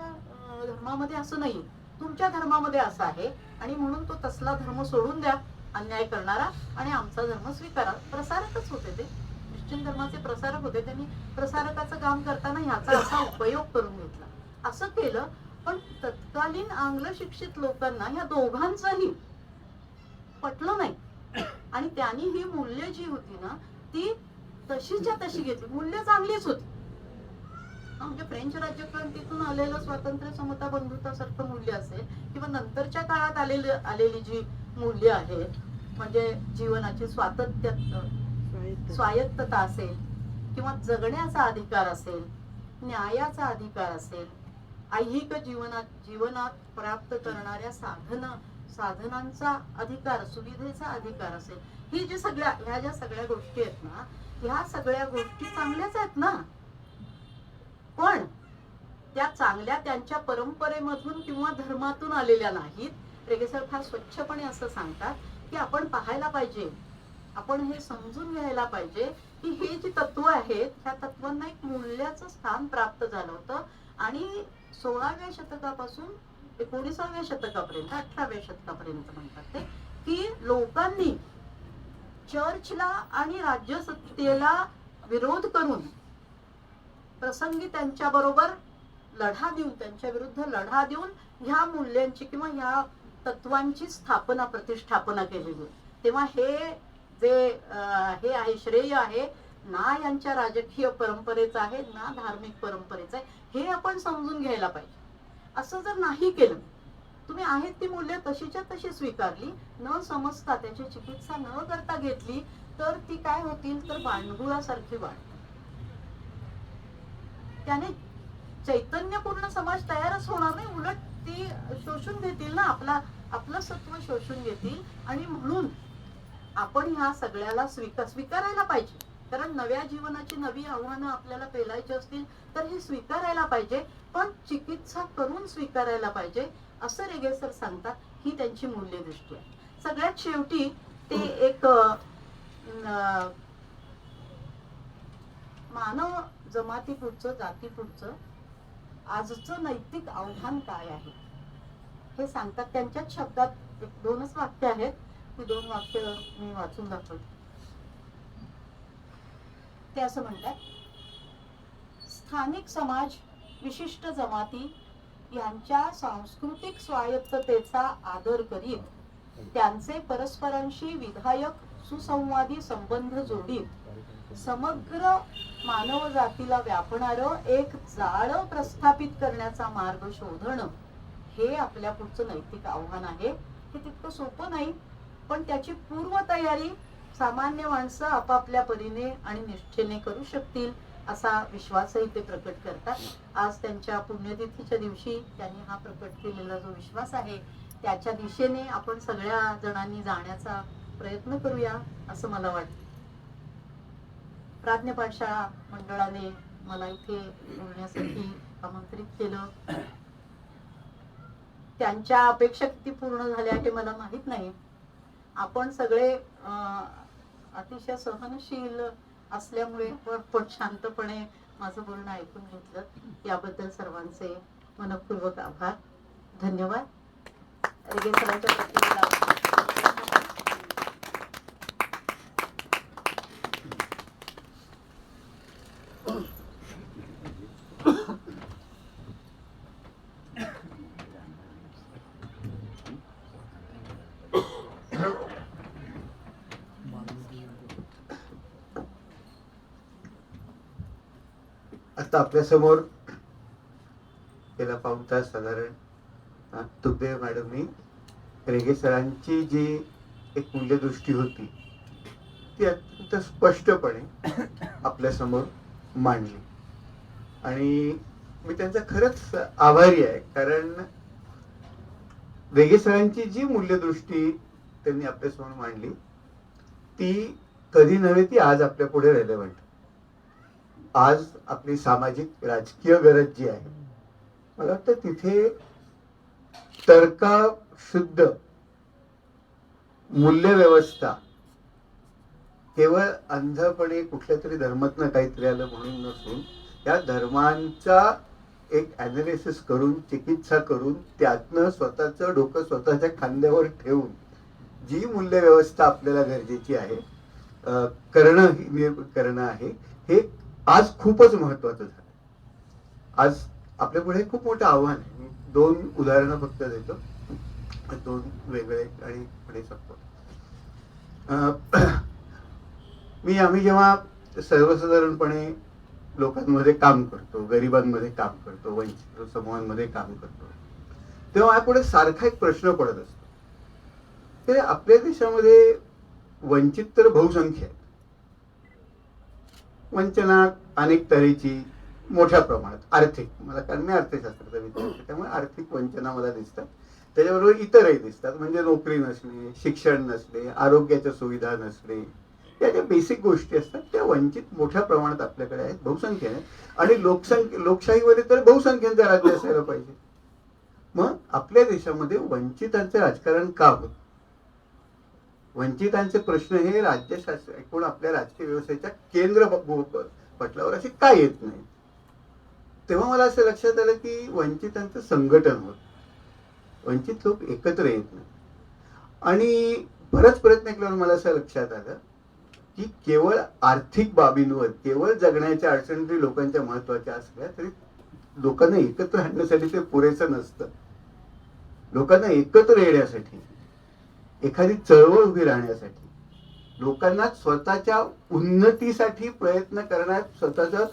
धर्मामध्ये असं नाही, तुमच्या धर्मामध्ये असं आहे आणि म्हणून तो तसला धर्म सोडून द्या अन्याय करणारा आणि आमचा धर्म स्वीकारा. प्रसारकच होते ते, ख्रिश्चन धर्माचे प्रसारक होते. त्यांनी प्रसारकाचं काम करताना ह्याचा असा उपयोग करून घेतला. असं केलं पण तत्कालीन आंग्ल शिक्षित लोकांना ह्या दोघांचंही पटलं नाही आणि त्यांनी ही मूल्य जी होती ना ती तशीच्या तशी घेतली. मूल्य चांगलीच होती, म्हणजे फ्रेंच राज्यक्रांतीतून आलेलं स्वातंत्र्य, समता, बंधुता सारखं मूल्य असेल किंवा नंतरच्या काळात आलेली जी मूल्य आहेत म्हणजे जीवनाची स्वायत्तता असेल किंवा जगण्याचा अधिकार असेल, न्यायाचा अधिकार असेल, ऐहिक जीवनात प्राप्त करणाऱ्या साधनांचा अधिकार, सुविधेचा अधिकार असेल, ही जी ह्या ज्या सगळ्या गोष्टी आहेत ना ह्या सगळ्या गोष्टी चांगल्याच आहेत ना. पण त्या चांगल्या त्यांच्या परंपरेमधून किंवा धर्मातून आलेल्या नाहीत. रेगे सर फार स्वच्छपणे असं सांगतात की आपण पाहायला पाहिजे, आपण हे समजून घ्यायला पाहिजे की हे जी तत्व आहेत ह्या तत्वांना एक मूल्याचं स्थान प्राप्त झालं होतं. आणि 16व्या शतकापासून 19व्या शतकापर्यंत 18व्या शतकापर्यंत म्हणतात ते की लोकांनी चर्चला आणि राज्यसत्तेला विरोध करून प्रसंगी त्यांच्या बरोबर लढा देऊन, त्यांच्या विरुद्ध लढा देऊन ह्या मूल्यांची किंवा ह्या तत्वांची प्रतिष्ठापना केलेली. तेव्हा हे जे हे आहे श्रेय आहे ना यांच्या राजकीय परंपरेचं आहे ना धार्मिक परंपरेचं आहे, हे आपण समजून घ्यायला पाहिजे. असं जर नाही केलं, तुम्ही आहेत ती मूल्य तशीच्या तशी स्वीकारली, न समजता त्याची चिकित्सा न करता घेतली, तर ती काय होतील, तर बांडगुळासारखी वाढ. त्याने चैतन्यपूर्ण समाज तयारच होणार नाही, उलट ती शोषून घेतील ना, आपलं सत्व शोषून घेतील. आणि म्हणून आपण ह्या सगळ्याला स्वीकारायला पाहिजे. कारण नव्या जीवनाची नवी आव्हानं आपल्याला पेलायची असतील तर हे स्वीकारायला पाहिजे, पण चिकित्सा करून स्वीकारायला पाहिजे, असं रेगे सर सांगतात. ही त्यांची मूल्यदृष्टी आहे. सगळ्यात शेवटी ते एक मानव जमाती पुढचं, जाती पुढचं आजचं नैतिक आव्हान काय आहे हे सांगतात. त्यांच्याच शब्दात 2च वाक्य आहेत, ती 2 वाक्य मी वाचून दाखवते. ते असं म्हणतात, स्थानिक समाज, विशिष्ट जमाती यांच्या सांस्कृतिक स्वायत्ततेचा आदर करीत त्यांचे परस्परांशी विधायक सुसंवादी संबंध जोडीत समग्र मानव जातीला व्यापणारं एक जाळं प्रस्थापित करण्याचा मार्ग शोधणं हे आपल्या पुढचं नैतिक आव्हान आहे. हे तितकं सोपं नाही, पण त्याची पूर्वतयारी सामान्य माणसं आपापल्या परीने आणि निष्ठेने करू शकतील असा विश्वासही ते प्रकट करतात. आज त्यांच्या पुण्यतिथीच्या दिवशी त्यांनी हा प्रकट केलेला जो विश्वास आहे त्याच्या दिशेने आपण सगळ्या जणांनी जाण्याचा प्रयत्न करूया असं मला वाटतं. प्राज्ञ पाठशाळा मंडळाने मला इथे बोलण्यासाठी आमंत्रित केलं. त्यांच्या अपेक्षा किती पूर्ण झाल्या हे मला माहित नाही. आपण सगळे अतिशय सहनशील असल्यामुळे पण शांतपणे माझं बोलणं ऐकून घेतलं, याबद्दल सर्वांचे मनपूर्वक आभार. धन्यवाद. रेगे सरांच्या प्रतिक्रिया. आता आपल्या समोर गेला पाऊण तास साधारण तुबे मॅडमनी रेगे सरांची जी एक मूल्यदृष्टी होती ती अत्यंत स्पष्टपणे आपल्या समोर मांडली. आणि मी त्यांचा खरंच आभारी आहे, कारण रेगे सरांची जी मूल्यदृष्टी त्यांनी आपल्या समोर मांडली ती कधी नव्हे, ती आज आपल्या पुढे रेलेव्हंट. आज आपली सामाजिक राजकीय गरज जी आहे, मला वाटतं तिथे तर्कशुद्ध मूल्य व्यवस्था केवळ अंधपणे कुठल्या तरी धर्मातनं काहीतरी आलं म्हणून नसून त्या धर्मांचा एक अनालिसिस करून, चिकित्सा करून, त्यातनं स्वतःचं डोकं स्वतःच्या खांद्यावर ठेवून जी मूल्य व्यवस्था आपल्याला गरजेची आहे करणं आहे, हे आज खूपच महत्वाचं झालं. आज आपल्या पुढे खूप मोठं आव्हान आहे. मी 2 उदाहरणं फक्त देतो, 2 वेगळे आणि पुढे संपतो. आम्ही जेव्हा सर्वसाधारणपणे लोकांमध्ये काम करतो, गरिबांमध्ये काम करतो, वंचित समूहांमध्ये काम करतो, तेव्हा पुढे सारखा एक प्रश्न पडत असतो. ते आपल्या देशामध्ये वंचित तर बहुसंख्य आहेत, वंचना अनेक तऱ्हेची मोठ्या प्रमाणात, आर्थिक, मला कारण मी अर्थशास्त्राचा विद्यार्थी त्यामुळे आर्थिक वंचना मला दिसतात. त्याच्याबरोबर इतरही दिसतात, म्हणजे नोकरी नसणे, शिक्षण नसणे, आरोग्याच्या सुविधा नसणे, या ज्या बेसिक गोष्टी असतात त्या वंचित मोठ्या प्रमाणात आपल्याकडे आहेत, बहुसंख्य आहे. आणि लोकशाहीमध्ये तर बहुसंख्यांचं राज्य असायला पाहिजे. मग आपल्या देशामध्ये वंचितांचे राजकारण का होत? वंचितांचे प्रश्न हे राज्यशास्त्र एकूण आपल्या राजकीय व्यवस्थेच्या केंद्र पटलावर असे काय येत नाही? तेव्हा मला असं लक्षात आलं की वंचितांचं संघटन होत, वंचित लोक एकत्र येत नाही. आणि बराच प्रयत्न केल्यावर मला असं लक्षात आलं की केवळ आर्थिक बाबींवर, केवळ जगण्याच्या अडचणी लोकांच्या महत्वाच्या असल्या तरी लोकांना एकत्र आणण्यासाठी ते पुरेसं नसतं. लोकांना एकत्र येण्यासाठी, एखादी चळवळ उभी राहण्यासाठी लोकांना स्वतःच्या उन्नतीसाठी प्रयत्न करण्यात स्वतःचा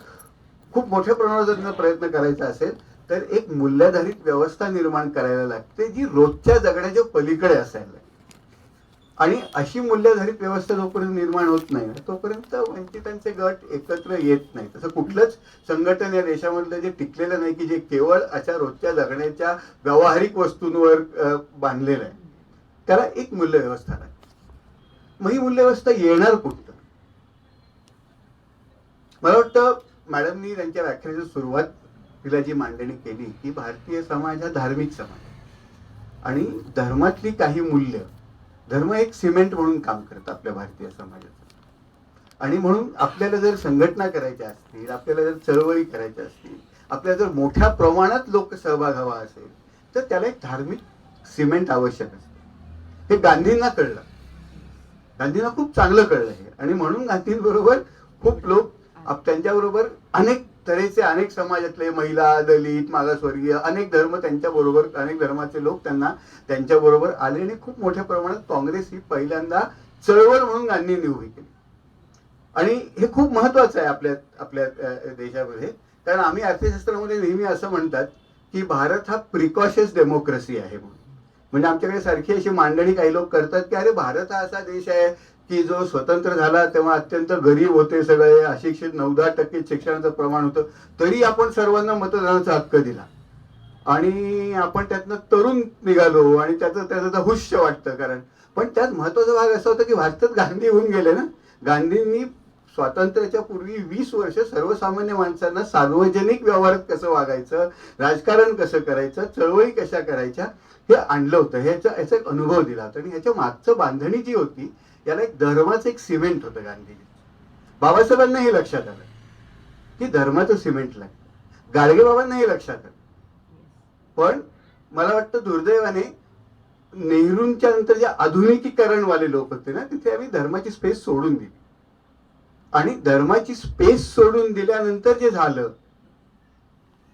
खूप मोठ्या प्रमाणात जर त्यांना प्रयत्न करायचा असेल तर एक मूल्याधारित व्यवस्था निर्माण करायला लागते जी रोजच्या जगण्याच्या पलीकडे असायला लागते. आणि अशी मूल्याधारित व्यवस्था जोपर्यंत निर्माण होत नाही तोपर्यंत वंचितांचे गट एकत्र येत नाही. तसं कुठलंच संघटन या देशामधलं जे टिकलेलं नाही की जे केवळ अशा रोजच्या जगण्याच्या व्यावहारिक वस्तूंवर बांधलेलं आहे. त्याला एक मूल्य व्यवस्था लागते. मग ही मूल्य व्यवस्था येणार कुठं? मला वाटतं मॅडमनी त्यांच्या व्याख्यानाची सुरुवातीला जी मांडणी केली की भारतीय समाज हा धार्मिक समाज आणि धर्मातली काही मूल्य, धर्म एक सिमेंट म्हणून काम करतं आपल्या भारतीय समाजाचं. आणि म्हणून आपल्याला जर संघटना करायच्या असतील, आपल्याला जर चळवळी करायच्या असतील, आपल्याला जर मोठ्या प्रमाणात लोक सहभाग हवा असेल तर त्याला एक धार्मिक सिमेंट आवश्यक असतं. हे गांधींना कळलं, गांधींना खूप चांगलं कळलं हे. आणि म्हणून गांधींबरोबर खूप लोक त्यांच्याबरोबर अनेक तऱ्हेचे, अनेक समाजातले महिला, दलित, मागासवर्गीय, अनेक धर्म त्यांच्या बरोबर, अनेक धर्माचे लोक त्यांच्या बरोबर आले आणि खूप मोठ्या प्रमाणात काँग्रेस ही पहिल्यांदा चळवळ म्हणून गांधींनी उभी केली. आणि हे खूप महत्वाचं आहे आपल्या देशामध्ये. कारण आम्ही अर्थशास्त्रामध्ये नेहमी असं म्हणतात की भारत हा प्रिकॉशस डेमोक्रेसी आहे म्हणून. म्हणजे आमच्याकडे सारखी अशी मांडणी काही लोक करतात की अरे भारत हा असा देश आहे की जो स्वतंत्र झाला तेव्हा अत्यंत गरीब होते सगळे, अशिक्षित 9-10% शिक्षणाचं प्रमाण होतं, तरी आपण सर्वांना मतदानाचा हक्क दिला आणि आपण त्यातनं तरुण निघालो आणि त्याचं हुश्य वाटतं. कारण पण त्यात महत्वाचा भाग असा होता की भारतात गांधी होऊन गेले ना. गांधींनी स्वातंत्र्याच्या पूर्वी 20 वर्ष सर्वसामान्य माणसांना सार्वजनिक व्यवहारात कसं वागायचं, राजकारण कसं करायचं, चळवळी कशा करायच्या हे आणलं होतं. याचा एक अनुभव दिला होता. आणि ह्याच्या मागचं बांधणी जी होती याला एक धर्माचं एक सिमेंट होतं गांधीजी. बाबासाहेबांना हे लक्षात आलं की धर्माचं सिमेंट लागतं. गाडगे बाबांना हे लक्षात आलं. पण मला वाटतं दुर्दैवाने नेहरूंच्या नंतर जे आधुनिकीकरणवाले लोक होते ना तिथे आम्ही धर्माची स्पेस सोडून दिली. आणि धर्माची स्पेस सोडून दिल्यानंतर जे झालं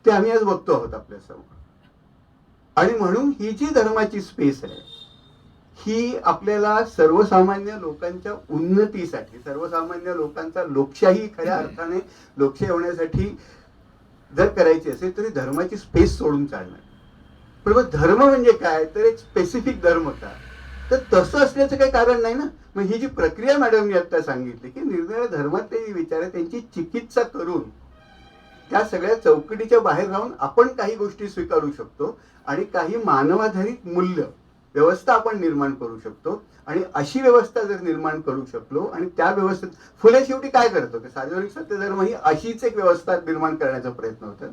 ते आम्ही आज बघतो आहोत आपल्या समोर. आणि म्हणून ही जी धर्माची स्पेस आहे ही आपल्याला सर्वसामान्य लोकांच्या उन्नतीसाठी, सर्वसामान्य लोकांचा लोकशाही खऱ्या अर्थाने लोकशाही होण्यासाठी जर करायची असेल तरी धर्माची स्पेस सोडून चालणार. पण मग धर्म म्हणजे काय, तर एक स्पेसिफिक धर्म काय, तर तसं असल्याचं काही कारण नाही ना. मग ही जी प्रक्रिया मॅडमनी आता सांगितली की निरनिराळ्या धर्मातले जे विचार आहे त्यांची चिकित्सा करून त्या सगळ्या चौकटीच्या बाहेर राहून आपण काही गोष्टी स्वीकारू शकतो आणि काही मानवाधारित मूल्य व्यवस्था आपण निर्माण करू शकतो. आणि अशी व्यवस्था जर निर्माण करू शकलो आणि त्या व्यवस्थेत फुले शेवटी काय करतो की सार्वजनिक सत्यधर्म ही अशीच एक व्यवस्था निर्माण करण्याचा प्रयत्न होता.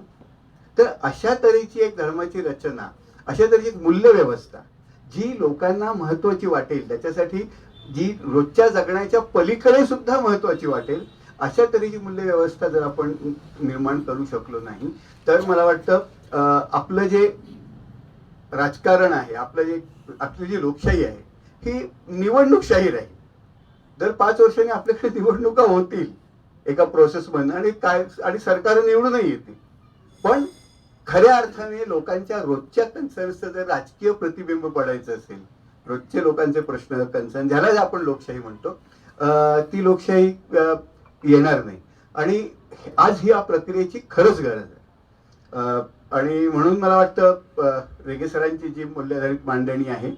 तर अशा तऱ्हेची एक धर्माची रचना, अशा तऱ्हेची एक मूल्य व्यवस्था जी लोकांना महत्वाची वाटेल, त्याच्यासाठी जी रोजच्या जगण्याच्या पलीकडे सुद्धा महत्वाची वाटेल, अशा तऱ्हेची मूल्य व्यवस्था जर आपण निर्माण करू शकलो नाही तर मला वाटतं आपलं जे राजकारण आहे, आपली जी लोकशाही आहे ही निवडणूकशाही राहील. दर 5 वर्षांनी आपल्याकडे निवडणुका होतील एका प्रोसेस मधून आणि सरकार निवडूनही येतील. पण खऱ्या अर्थाने लोकांच्या रोजच्या कन्सर्न्सचं जर राजकीय प्रतिबिंब पडायचं असेल, रोजचे लोकांचे प्रश्न, कन्सर्न, ज्याला आपण लोकशाही म्हणतो, ती लोकशाही येणार नाही. आणि आज ही या प्रक्रियेची खरंच गरज आहे. आणि म्हणून मला वाटतं रेगे सरांची जी मूल्याधारित मांडणी आहे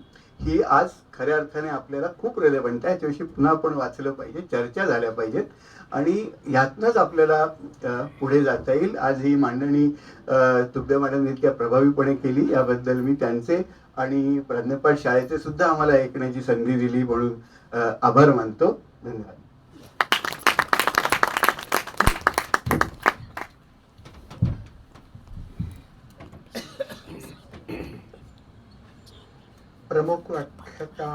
ही आज खऱ्या अर्थाने आपल्याला खूप रेलेव्हंट आहे. याच्याविषयी पुन्हा आपण वाचलं पाहिजे, चर्चा झाल्या पाहिजेत आणि यातनंच आपल्याला पुढे जाता येईल. आज ही मांडणी तुपे मॅडम इतक्या प्रभावीपणे केली याबद्दल मी त्यांचे आणि प्राध्यापक शाळेचे सुद्धा आम्हाला ऐकण्याची संधी दिली म्हणून आभार मानतो. धन्यवाद. प्रमुख व्याख्याता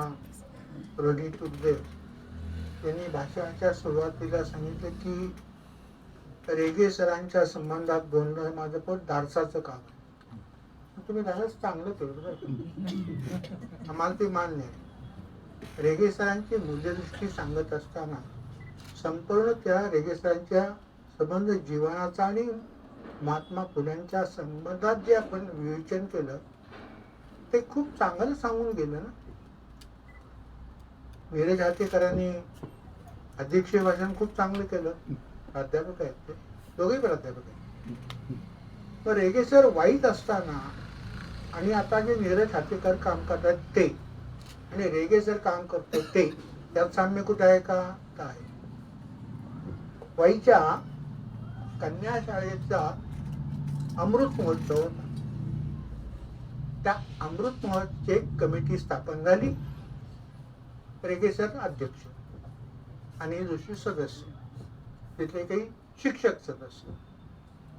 रवी तुपे यांनी भाषणाच्या सुरुवातीला सांगितलं की रेगे सरांच्या संबंधात बोलणं माझं पण दारसाचं काम आहे. तुम्ही दारस चांगलं केलं बरं, आम्हाला ते मान्य आहे. रेगे सरांची मूल्यदृष्टी सांगत असताना संपूर्ण त्या रेगे सरांच्या संबंध जीवनाचा आणि महात्मा फुल्यांच्या संबंधात जे आपण विवेचन केलं ते खूप चांगलं सांगून गेलं ना. वीर जातीकरांनी अध्यक्षीय भाषण खूप चांगलं केलं. प्राध्यापक आहेत ते, दोघेही प्राध्यापक आहेत. तर रेगे सर वाईट असताना आणि आता जे नीरज हातेकर काम करतात ते आणि रेगे सर काम करतो ते, त्यात साम्य कुठे आहे का? आहे. वाईच्या कन्या शाळेचा अमृत महोत्सव होता. त्या अमृत महोत्सवाची एक कमिटी स्थापन झाली. रेगे सर अध्यक्ष आणि दुसरे सदस्य, तिथले काही शिक्षक सदस्य.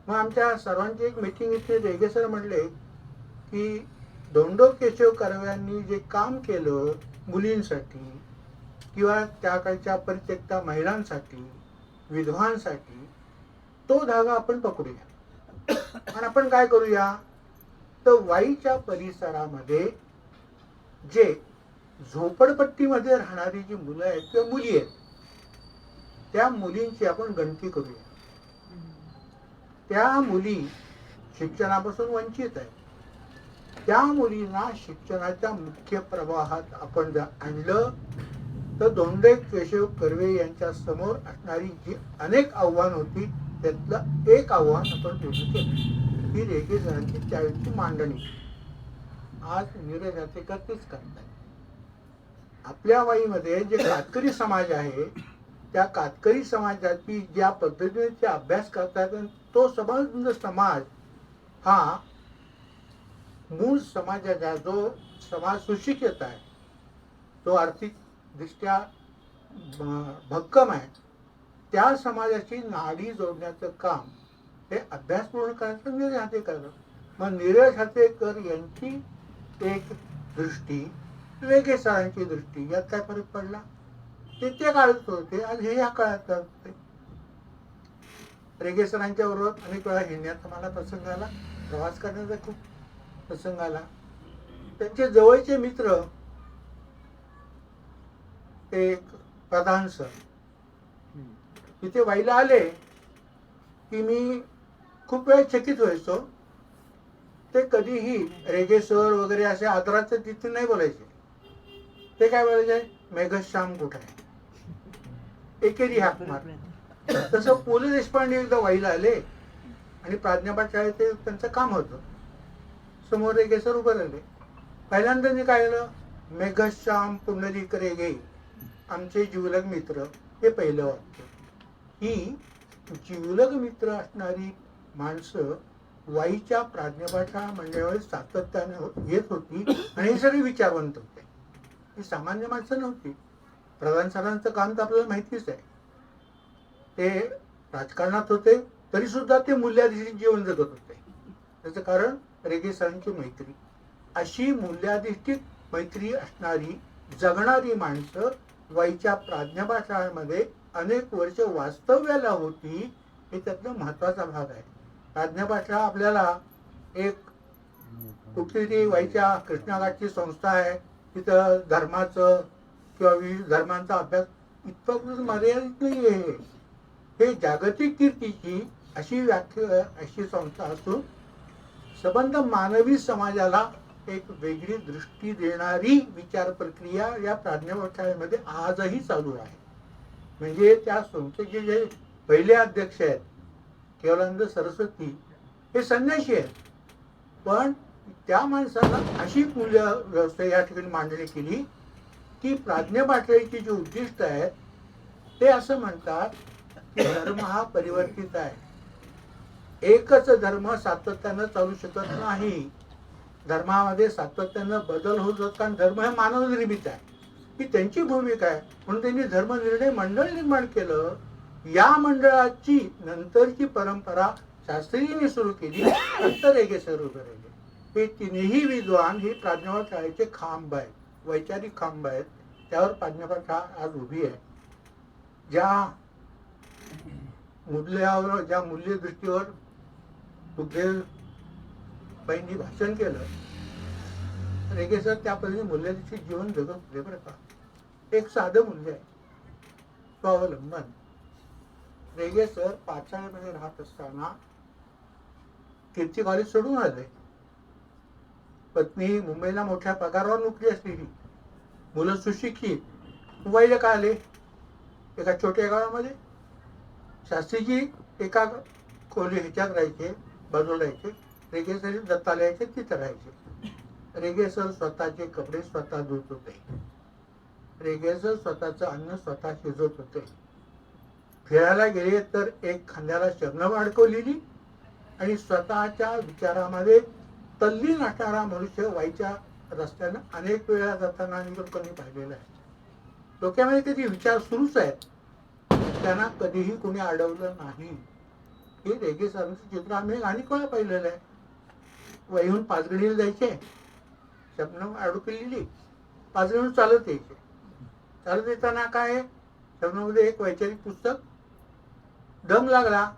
मग आमच्या सर्वांची एक मीटिंग इथे रेगे सर म्हणले की धोंडो केशव कर्वे यांनी जे काम केलं मुलींसाठी किंवा त्या काळच्या परित्यक्ता महिलांसाठी, विधवांसाठी, तो धागा आपण पकडूया. आणि आपण काय करूया, तर वाईच्या परिसरामध्ये जे झोपडपट्टीमध्ये राहणारी जी मुलं आहेत किंवा मुली आहेत, त्या मुलींची आपण गणती करूया. त्या मुली शिक्षणापासून वंचित आहेत. त्या मुलींना शिक्षणाच्या मुख्य प्रवाहात आपण जर आणलं तर धोंडो केशव कर्वे यांच्या समोर असणारी जी अनेक आव्हान होती त्यातलं एक आव्हान आपण पूर्ण केलं. ही रेगे सरांची त्यावेळची मांडणी. आज नीरज हातेकर तेच करतात. आपल्या वाईमध्ये जे कातकरी समाज आहे, त्या कातकरी समाजाची ज्या पद्धतीने ते अभ्यास करतात, तो समाज हा मूळ समाजाचा जो समाज सुशिक्षित आहे, तो आर्थिक दृष्ट्या भक्कम आहे, त्या समाजाची नाडी जोडण्याचं काम हे अभ्यास पूर्ण करायचं नीरज हातेकर. मग नीरज हातेकर यांची एक दृष्टी, रेगे सरांची दृष्टी, यात काय फरक पडला? ते त्या काळात होते, आज हे या काळात होते. रेगे सरांच्या बरोबर अनेक वेळा हिंडण्याचा मला प्रसंग आला, प्रवास करण्याचा खूप प्रसंग आला. त्यांचे जवळचे मित्र एक प्रधान सर तिथे वाईला आले की मी खूप वेळ चकित व्हायचो. ते कधीही रेगे सर वगैरे असे आदराचं तिथे नाही बोलायचे. ते काय बोलायचे, मेघश्याम कुठे आहे, एकेरी हाक मार. तसं पु ल देशपांडे एकदा वाईला आले आणि प्राज्ञापाठ शाळेत ते त्यांचं काम होतं. समोर रेगे सर उभं राहिले. पहिल्यांदा मी काय केलं, मेघश्याम पुंडलिक रेगे आमचे जिवलग मित्र, हे पहिलं वाक्य. ही जिवलग मित्र असणारी माणसं वाईच्या प्राज्ञापाठा मंडळावर सातत्याने येत होती आणि हे सगळे विचारवंत होते. ही सामान्य माणसं नव्हती. प्रधान सरांचं काम तर आपल्याला माहितीच आहे. ते राजकारणात होते तरी सुद्धा ते मूल्याधिष्ठित जीवन जगत होते. त्याचं कारण रेगे सरांची मैत्री. अशी मूल्याधिष्ठित मैत्री असणारी जगणारी माणसं वाईच्या प्राज्ञापाठ शाळेमध्ये अनेक वर्ष वास्तव्याला होती, हे त्यातला महत्वाचा भाग आहे. प्राज्ञापाठ शाळा आपल्याला एक कुठली तरी वाईच्या कृष्णाघाटची संस्था आहे, तिथं धर्माचं किंवा विविध धर्मांचा अभ्यास इतकं मर्यादित नाही आहे. हे जागतिक कीर्तीची अशी व्याख्या, अशी संस्था असून संबंध मानवी समाजाला एक वेगळी दृष्टी देणारी विचार प्रक्रिया या प्राज्ञापाठ शाळेमध्ये आजही चालू आहे. म्हणजे त्या संस्थेचे जे पहिले अध्यक्ष आहेत केवलानंद सरस्वती, हे संन्यासी आहेत, पण त्या माणसाला अशी मूल्य व्यवस्था या ठिकाणी मांडणी केली की प्राज्ञापाठ शाळेची जी उद्दिष्ट आहेत ते असं म्हणतात की धर्म हा परिवर्तित आहे. एकच धर्म सातत्यानं चालू शकत नाही. धर्मामध्ये सातत्यानं बदल होत होत, कारण धर्म हे मानव निर्मित आहे. ही त्यांची भूमिका आहे. म्हणून त्यांनी धर्म निर्णय मंडळ निर्माण केलं. या मंडळाची नंतरची परंपरा शास्त्रींनी सुरू केली. नंतर रेगे सर उभे राहिले. हे तिन्ही विद्वान ही प्राज्ञापाठ शाळेचे खांब आहेत, वैचारिक खांब आहेत. त्यावर प्राज्ञापाठ शाळा आज उभी आहे. ज्या मूल्यावर, ज्या मूल्य दृष्टीवर सुखदेवबाईंनी भाषण केलं, रेगे सर त्या पद्धतीने मूल्याधिष्ठित जीवन जगत होते. बरं का, एक साधं मूल्य आहे, स्वावलंबन. रेगे सर पाठशाळेमध्ये राहत असताना कीर्ती कॉलेज सोडून आले. पत्नी मुंबईला मोठ्या पगारावर नोकरी असलेली, मुलं सुशिक्षित. मुंबईला का आले? एका छोट्या गावामध्ये शास्त्रीजी एका खोली ह्याच्यात राहायचे, बाजूला राहायचे. रेगे सर दत्ताला यायचे, तिथं राहायचे. रेगे सर स्वतःचे कपडे स्वतः धुत होते. रेगे सर स्वतःचं अन्न स्वतः शिजवत होते. फिरायला गेले तर एक खांद्याला शबनम अडकवलेली आणि स्वतःच्या विचारामध्ये तल्लीन असणारा मनुष्य वाईच्या रस्त्यानं अनेक वेळा जाताना आणि लोकांनी पाहिलेला आहे. डोक्यामध्ये कधी विचार सुरूच आहेत, त्यांना कधीही कोणी अडवलं नाही. हे रेगे सरांचं चित्र आम्ही अनेक वेळा पाहिलेलं आहे. वहीहून पाचगणीला जायचे, शबनम अडकलेली, पाचगणीहून चालत यायचे. चालत येताना काय, शबनममध्ये एक वैचारिक पुस्तक, दम लागला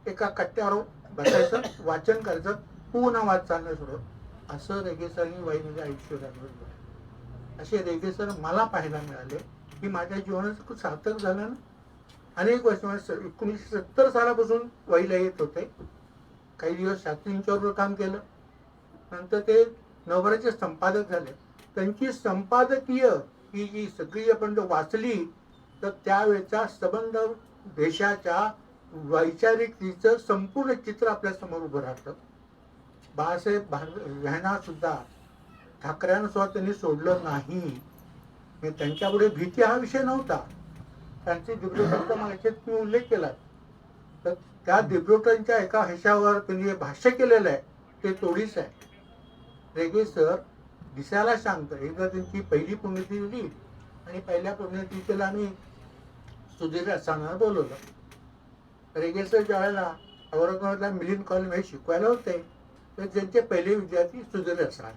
एका कट्ट्यावर बसायचं, वाचन करायचं, पुन्हा वाच चालणं सुरू. असं रेगे सरांनी वाईमध्ये आयुष्य घालवलं. असे रेगे सर मला पाहायला मिळाले की माझ्या जीवनाचं खूप सार्थक झालं ना. अनेक वर्ष 1970 सालापासून वाईला येत होते. काही दिवस शास्त्रींच्याबरोबर काम केलं, नंतर ते नवराचे संपादक झाले. त्यांची संपादकीय ही जी सगळी आपण वाचली तर त्यावेळेचा संबंध देशाच्या वैचारिकतेचं संपूर्ण चित्र आपल्या समोर उभं राहतं. बाळासाहेब यांना सुद्धा ठाकऱ्यांना सुद्धा त्यांनी सोडलं नाही. म्हणजे त्यांच्यापुढे भीती हा विषय नव्हता. त्यांचे दिब्रोटनचा मागच्यात तुम्ही उल्लेख केला, तर त्या दिब्रोटनच्या एका ह्याच्यावर त्यांनी भाष्य केलेलं आहे, ते तोडीच आहे. रेगे सर दिसायला शांत. एकदा त्यांची पहिली पुण्यतिथी दिली आणि पहिल्या पुण्यतिथीला आम्ही सुधीर रसाळांना बोलवलं. रेगे सर ज्यावेळेला औरंगाबादला मिलिंद कॉलेजमध्ये शिकवायला होते तर त्यांचे पहिले विद्यार्थी सुधीर रसाळ.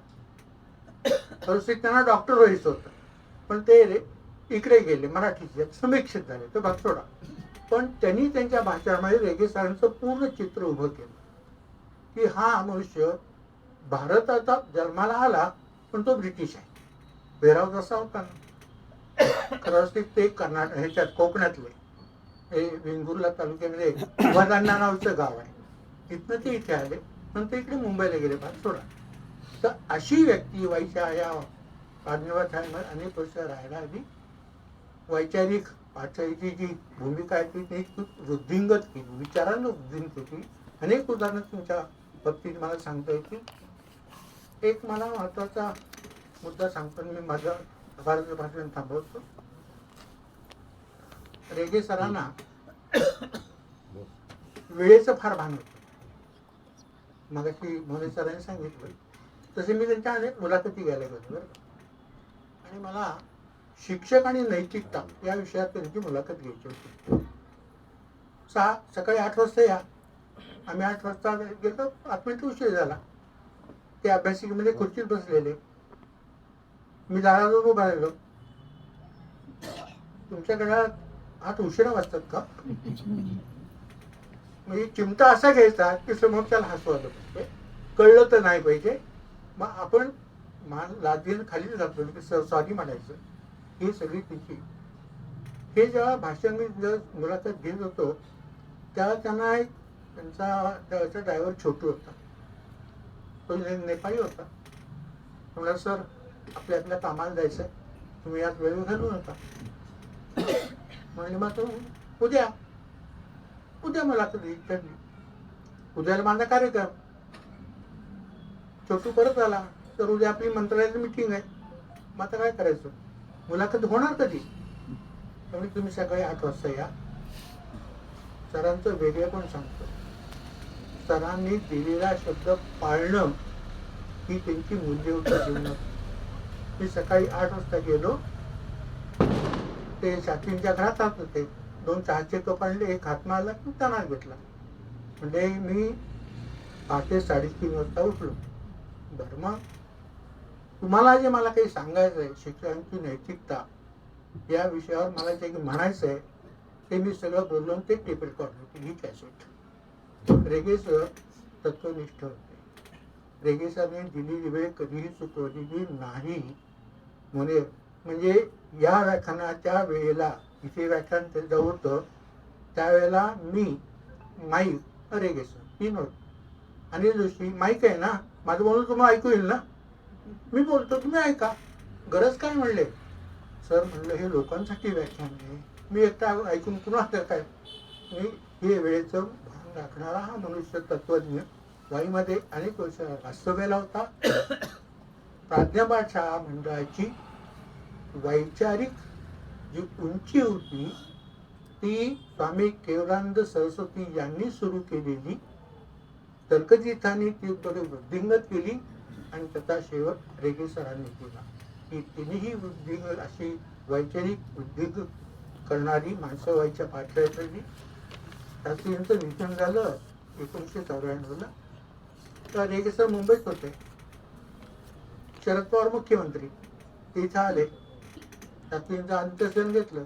परिस्थिती त्यांना डॉक्टर व्हायचं होतं, पण ते इकडे गेले, मराठीचे समीक्षित झाले, तो भाग सोडा. पण त्यांनी त्यांच्या भाषणामध्ये रेगे सरांचं पूर्ण चित्र उभं केलं की हा मनुष्य भारताचा जन्माला आला पण तो ब्रिटिश आहे. पेहराव जसा होता ना, खरंच ते कर्नाटक ह्याच्यात कोकणातले हे वेंगुर्ला तालुक्यामध्ये वदांना नावचं गाव आहे, तिथनं ते इथे आले, नंतर इकडे मुंबईला गेले, भाग सोडा. तर अशी व्यक्ती वाईच्या या आदिवासी ठाण्यामध्ये अनेक वर्ष राहायला आली. वैचारिक पातळीची जी भूमिका आहे ती खूप वृद्धिंगत केली, विचारांना वृद्धिंगत केली. अनेक उदाहरणं तुमच्या बाबतीत मला सांगता येतील. एक मला महत्वाचा मुद्दा सांगतो, मी माझं भारतीय भाषण थांबवतो. रेगे सरांना वेळेचं फार भान होतं. मगाशी मोरे सरांनी सांगितलं तसे मी त्यांच्या अनेक मुलाखती घ्यायला गेलो आणि मला शिक्षक आणि नैतिकता या विषयात त्यांची मुलाखत घ्यायची होती. सकाळी 8 वाजता या. आम्ही 8 वाजता गेलो, 8 मिनिट उशीर झाला. ते अभ्यासिकेमध्ये खुर्चीत बसलेले, मी दाराजवळ उभा राहिलो. तुमच्याकडे 8 उशिरा वाजतात का? म्हणजे चिमटा असा घ्यायचा की समोरच्याला हसू आलं पाहिजे, कळलं तर नाही पाहिजे. मग आपण मान लादीनं खाली जातो की सॉरी म्हणायचं. ही सगळी तिची. हे जेव्हा भाषण मी मुलाखत घेत होतो तेव्हा त्यांना एक त्यांचा ड्रायव्हर छोटू होता, तो नेपाळी होता. म्हणलं सर आपल्या कामाला जायचं, तुम्ही यात वेळ घालू नका. म्हणजे मग तो उद्या मुलाखत ठरली. उद्याला माझा कार्यक्रम. छोटू परत आला तर उद्या आपली मंत्रालयाची मिटिंग आहे, मग आता काय करायचं, मुलाखत होणार कधी? त्यामुळे तुम्ही सकाळी 8 वाजता या. सरांचं वेगळे पण सांगतो, सरांनी दिलेला शब्द पाळणं ही त्यांची मूल्य होती जीवनात. मी सकाळी 8 वाजता गेलो, ते शास्त्रींच्या घरात राहत होते. 2 चहाचे कप आणले, एक हातमा आला की त्यांना घेतला. म्हणजे मी पहाटे 3:30 वाजता उठलो. बरं, मग तुम्हाला जे मला काही सांगायचं आहे शिक्षकांची नैतिकता या विषयावर मला जे म्हणायचं आहे ते मी सगळं बोललो, ते टेप रेकॉर्ड होती ही कॅसेट. रेगे सर तत्वनिष्ठ होते. रेगे सरने दिलेली वेळ कधीही चुकवलेली नाही. म्हणजे या व्याख्यानाच्या वेळेला इथे व्याख्यान त्याचं होतं त्यावेळेला मी माईक रेगे सर 3 होते. अनिल जोशी माईक आहे ना, माझं बोलणं तुम्हाला ऐकू येईल ना, मी बोलतो तुम्ही ऐका, गरज काय म्हणले. सर म्हणलं हे लोकांसाठी व्याख्यान आहे, मी एकटा ऐकून कुणाला काय मी हे वेळेचं भान राखणारा हा मनुष्य तत्वज्ञ वाईमध्ये अनेक वर्ष वास्तव्याला होता. प्राज्ञापाठ शाळा मंडळाची वैचारिक जी उंची होती ती स्वामी केवलानंद सरस्वती यांनी सुरू केलेली तर्कजीतांनी ती थोडी वृद्धिंगत केली आणि त्याचा शेवट रेगे सरांनी केला. ही तिन्ही वृद्धिंगत अशी वैचारिक वृद्धिंगत करणारी माणसं व्हायच्या पाठशाळेतली. त्याचं यांचं निधन झालं 1994ला. तर रेगे सर मुंबईत होते. शरद पवार मुख्यमंत्री ते इथं आले. त्याचं यांचं अंत्यसन घेतलं.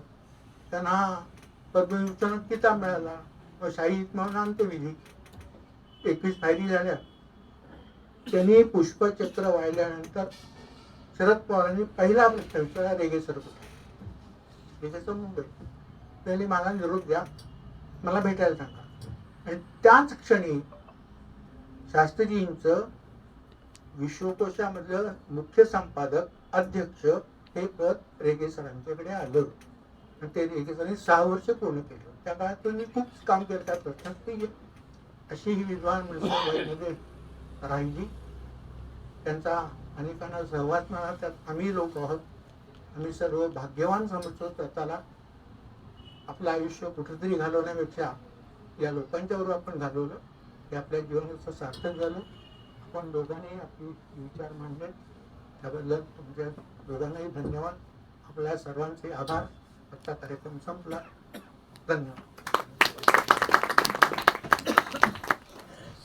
त्यांना पद्मविभूषण किताब मिळाला. मग शाही म्हणून अंत्यविधी 21 फायरी झाल्या. त्यांनी पुष्पचक्र वाहिल्यानंतर शरद पवारांनी पहिला प्रश्न विचारला रेगे सर कुठे. रेगे सर मुंबई. त्यांनी मला निरोप द्या, मला भेटायला सांगा. आणि त्याच क्षणी शास्त्रीजींचं विश्वकोशामधलं मुख्य संपादक अध्यक्ष हे पद रेगे सरांच्याकडे आलं. आणि ते रेगे सरांनी 6 वर्ष पूर्ण केलं. त्या काळात त्यांनी खूप काम केलं. त्या प्रश्नात ते अशी ही विद्वान मध्ये राहिली. त्यांचा अनेकांना सहवास मिळाला. त्यात आम्ही लोक आहोत. आम्ही सर्व भाग्यवान समजतो स्वतःला. आपलं आयुष्य कुठेतरी घालवण्यापेक्षा या लोकांच्या बरोबर आपण घालवलं हे आपल्या जीवनाचं सार्थक झालं. आपण दोघांनी आपले विचार मांडले त्याबद्दल तुमच्या दोघांनाही धन्यवाद. आपल्या सर्वांचे आभार. आजचा कार्यक्रम संपला. धन्यवाद.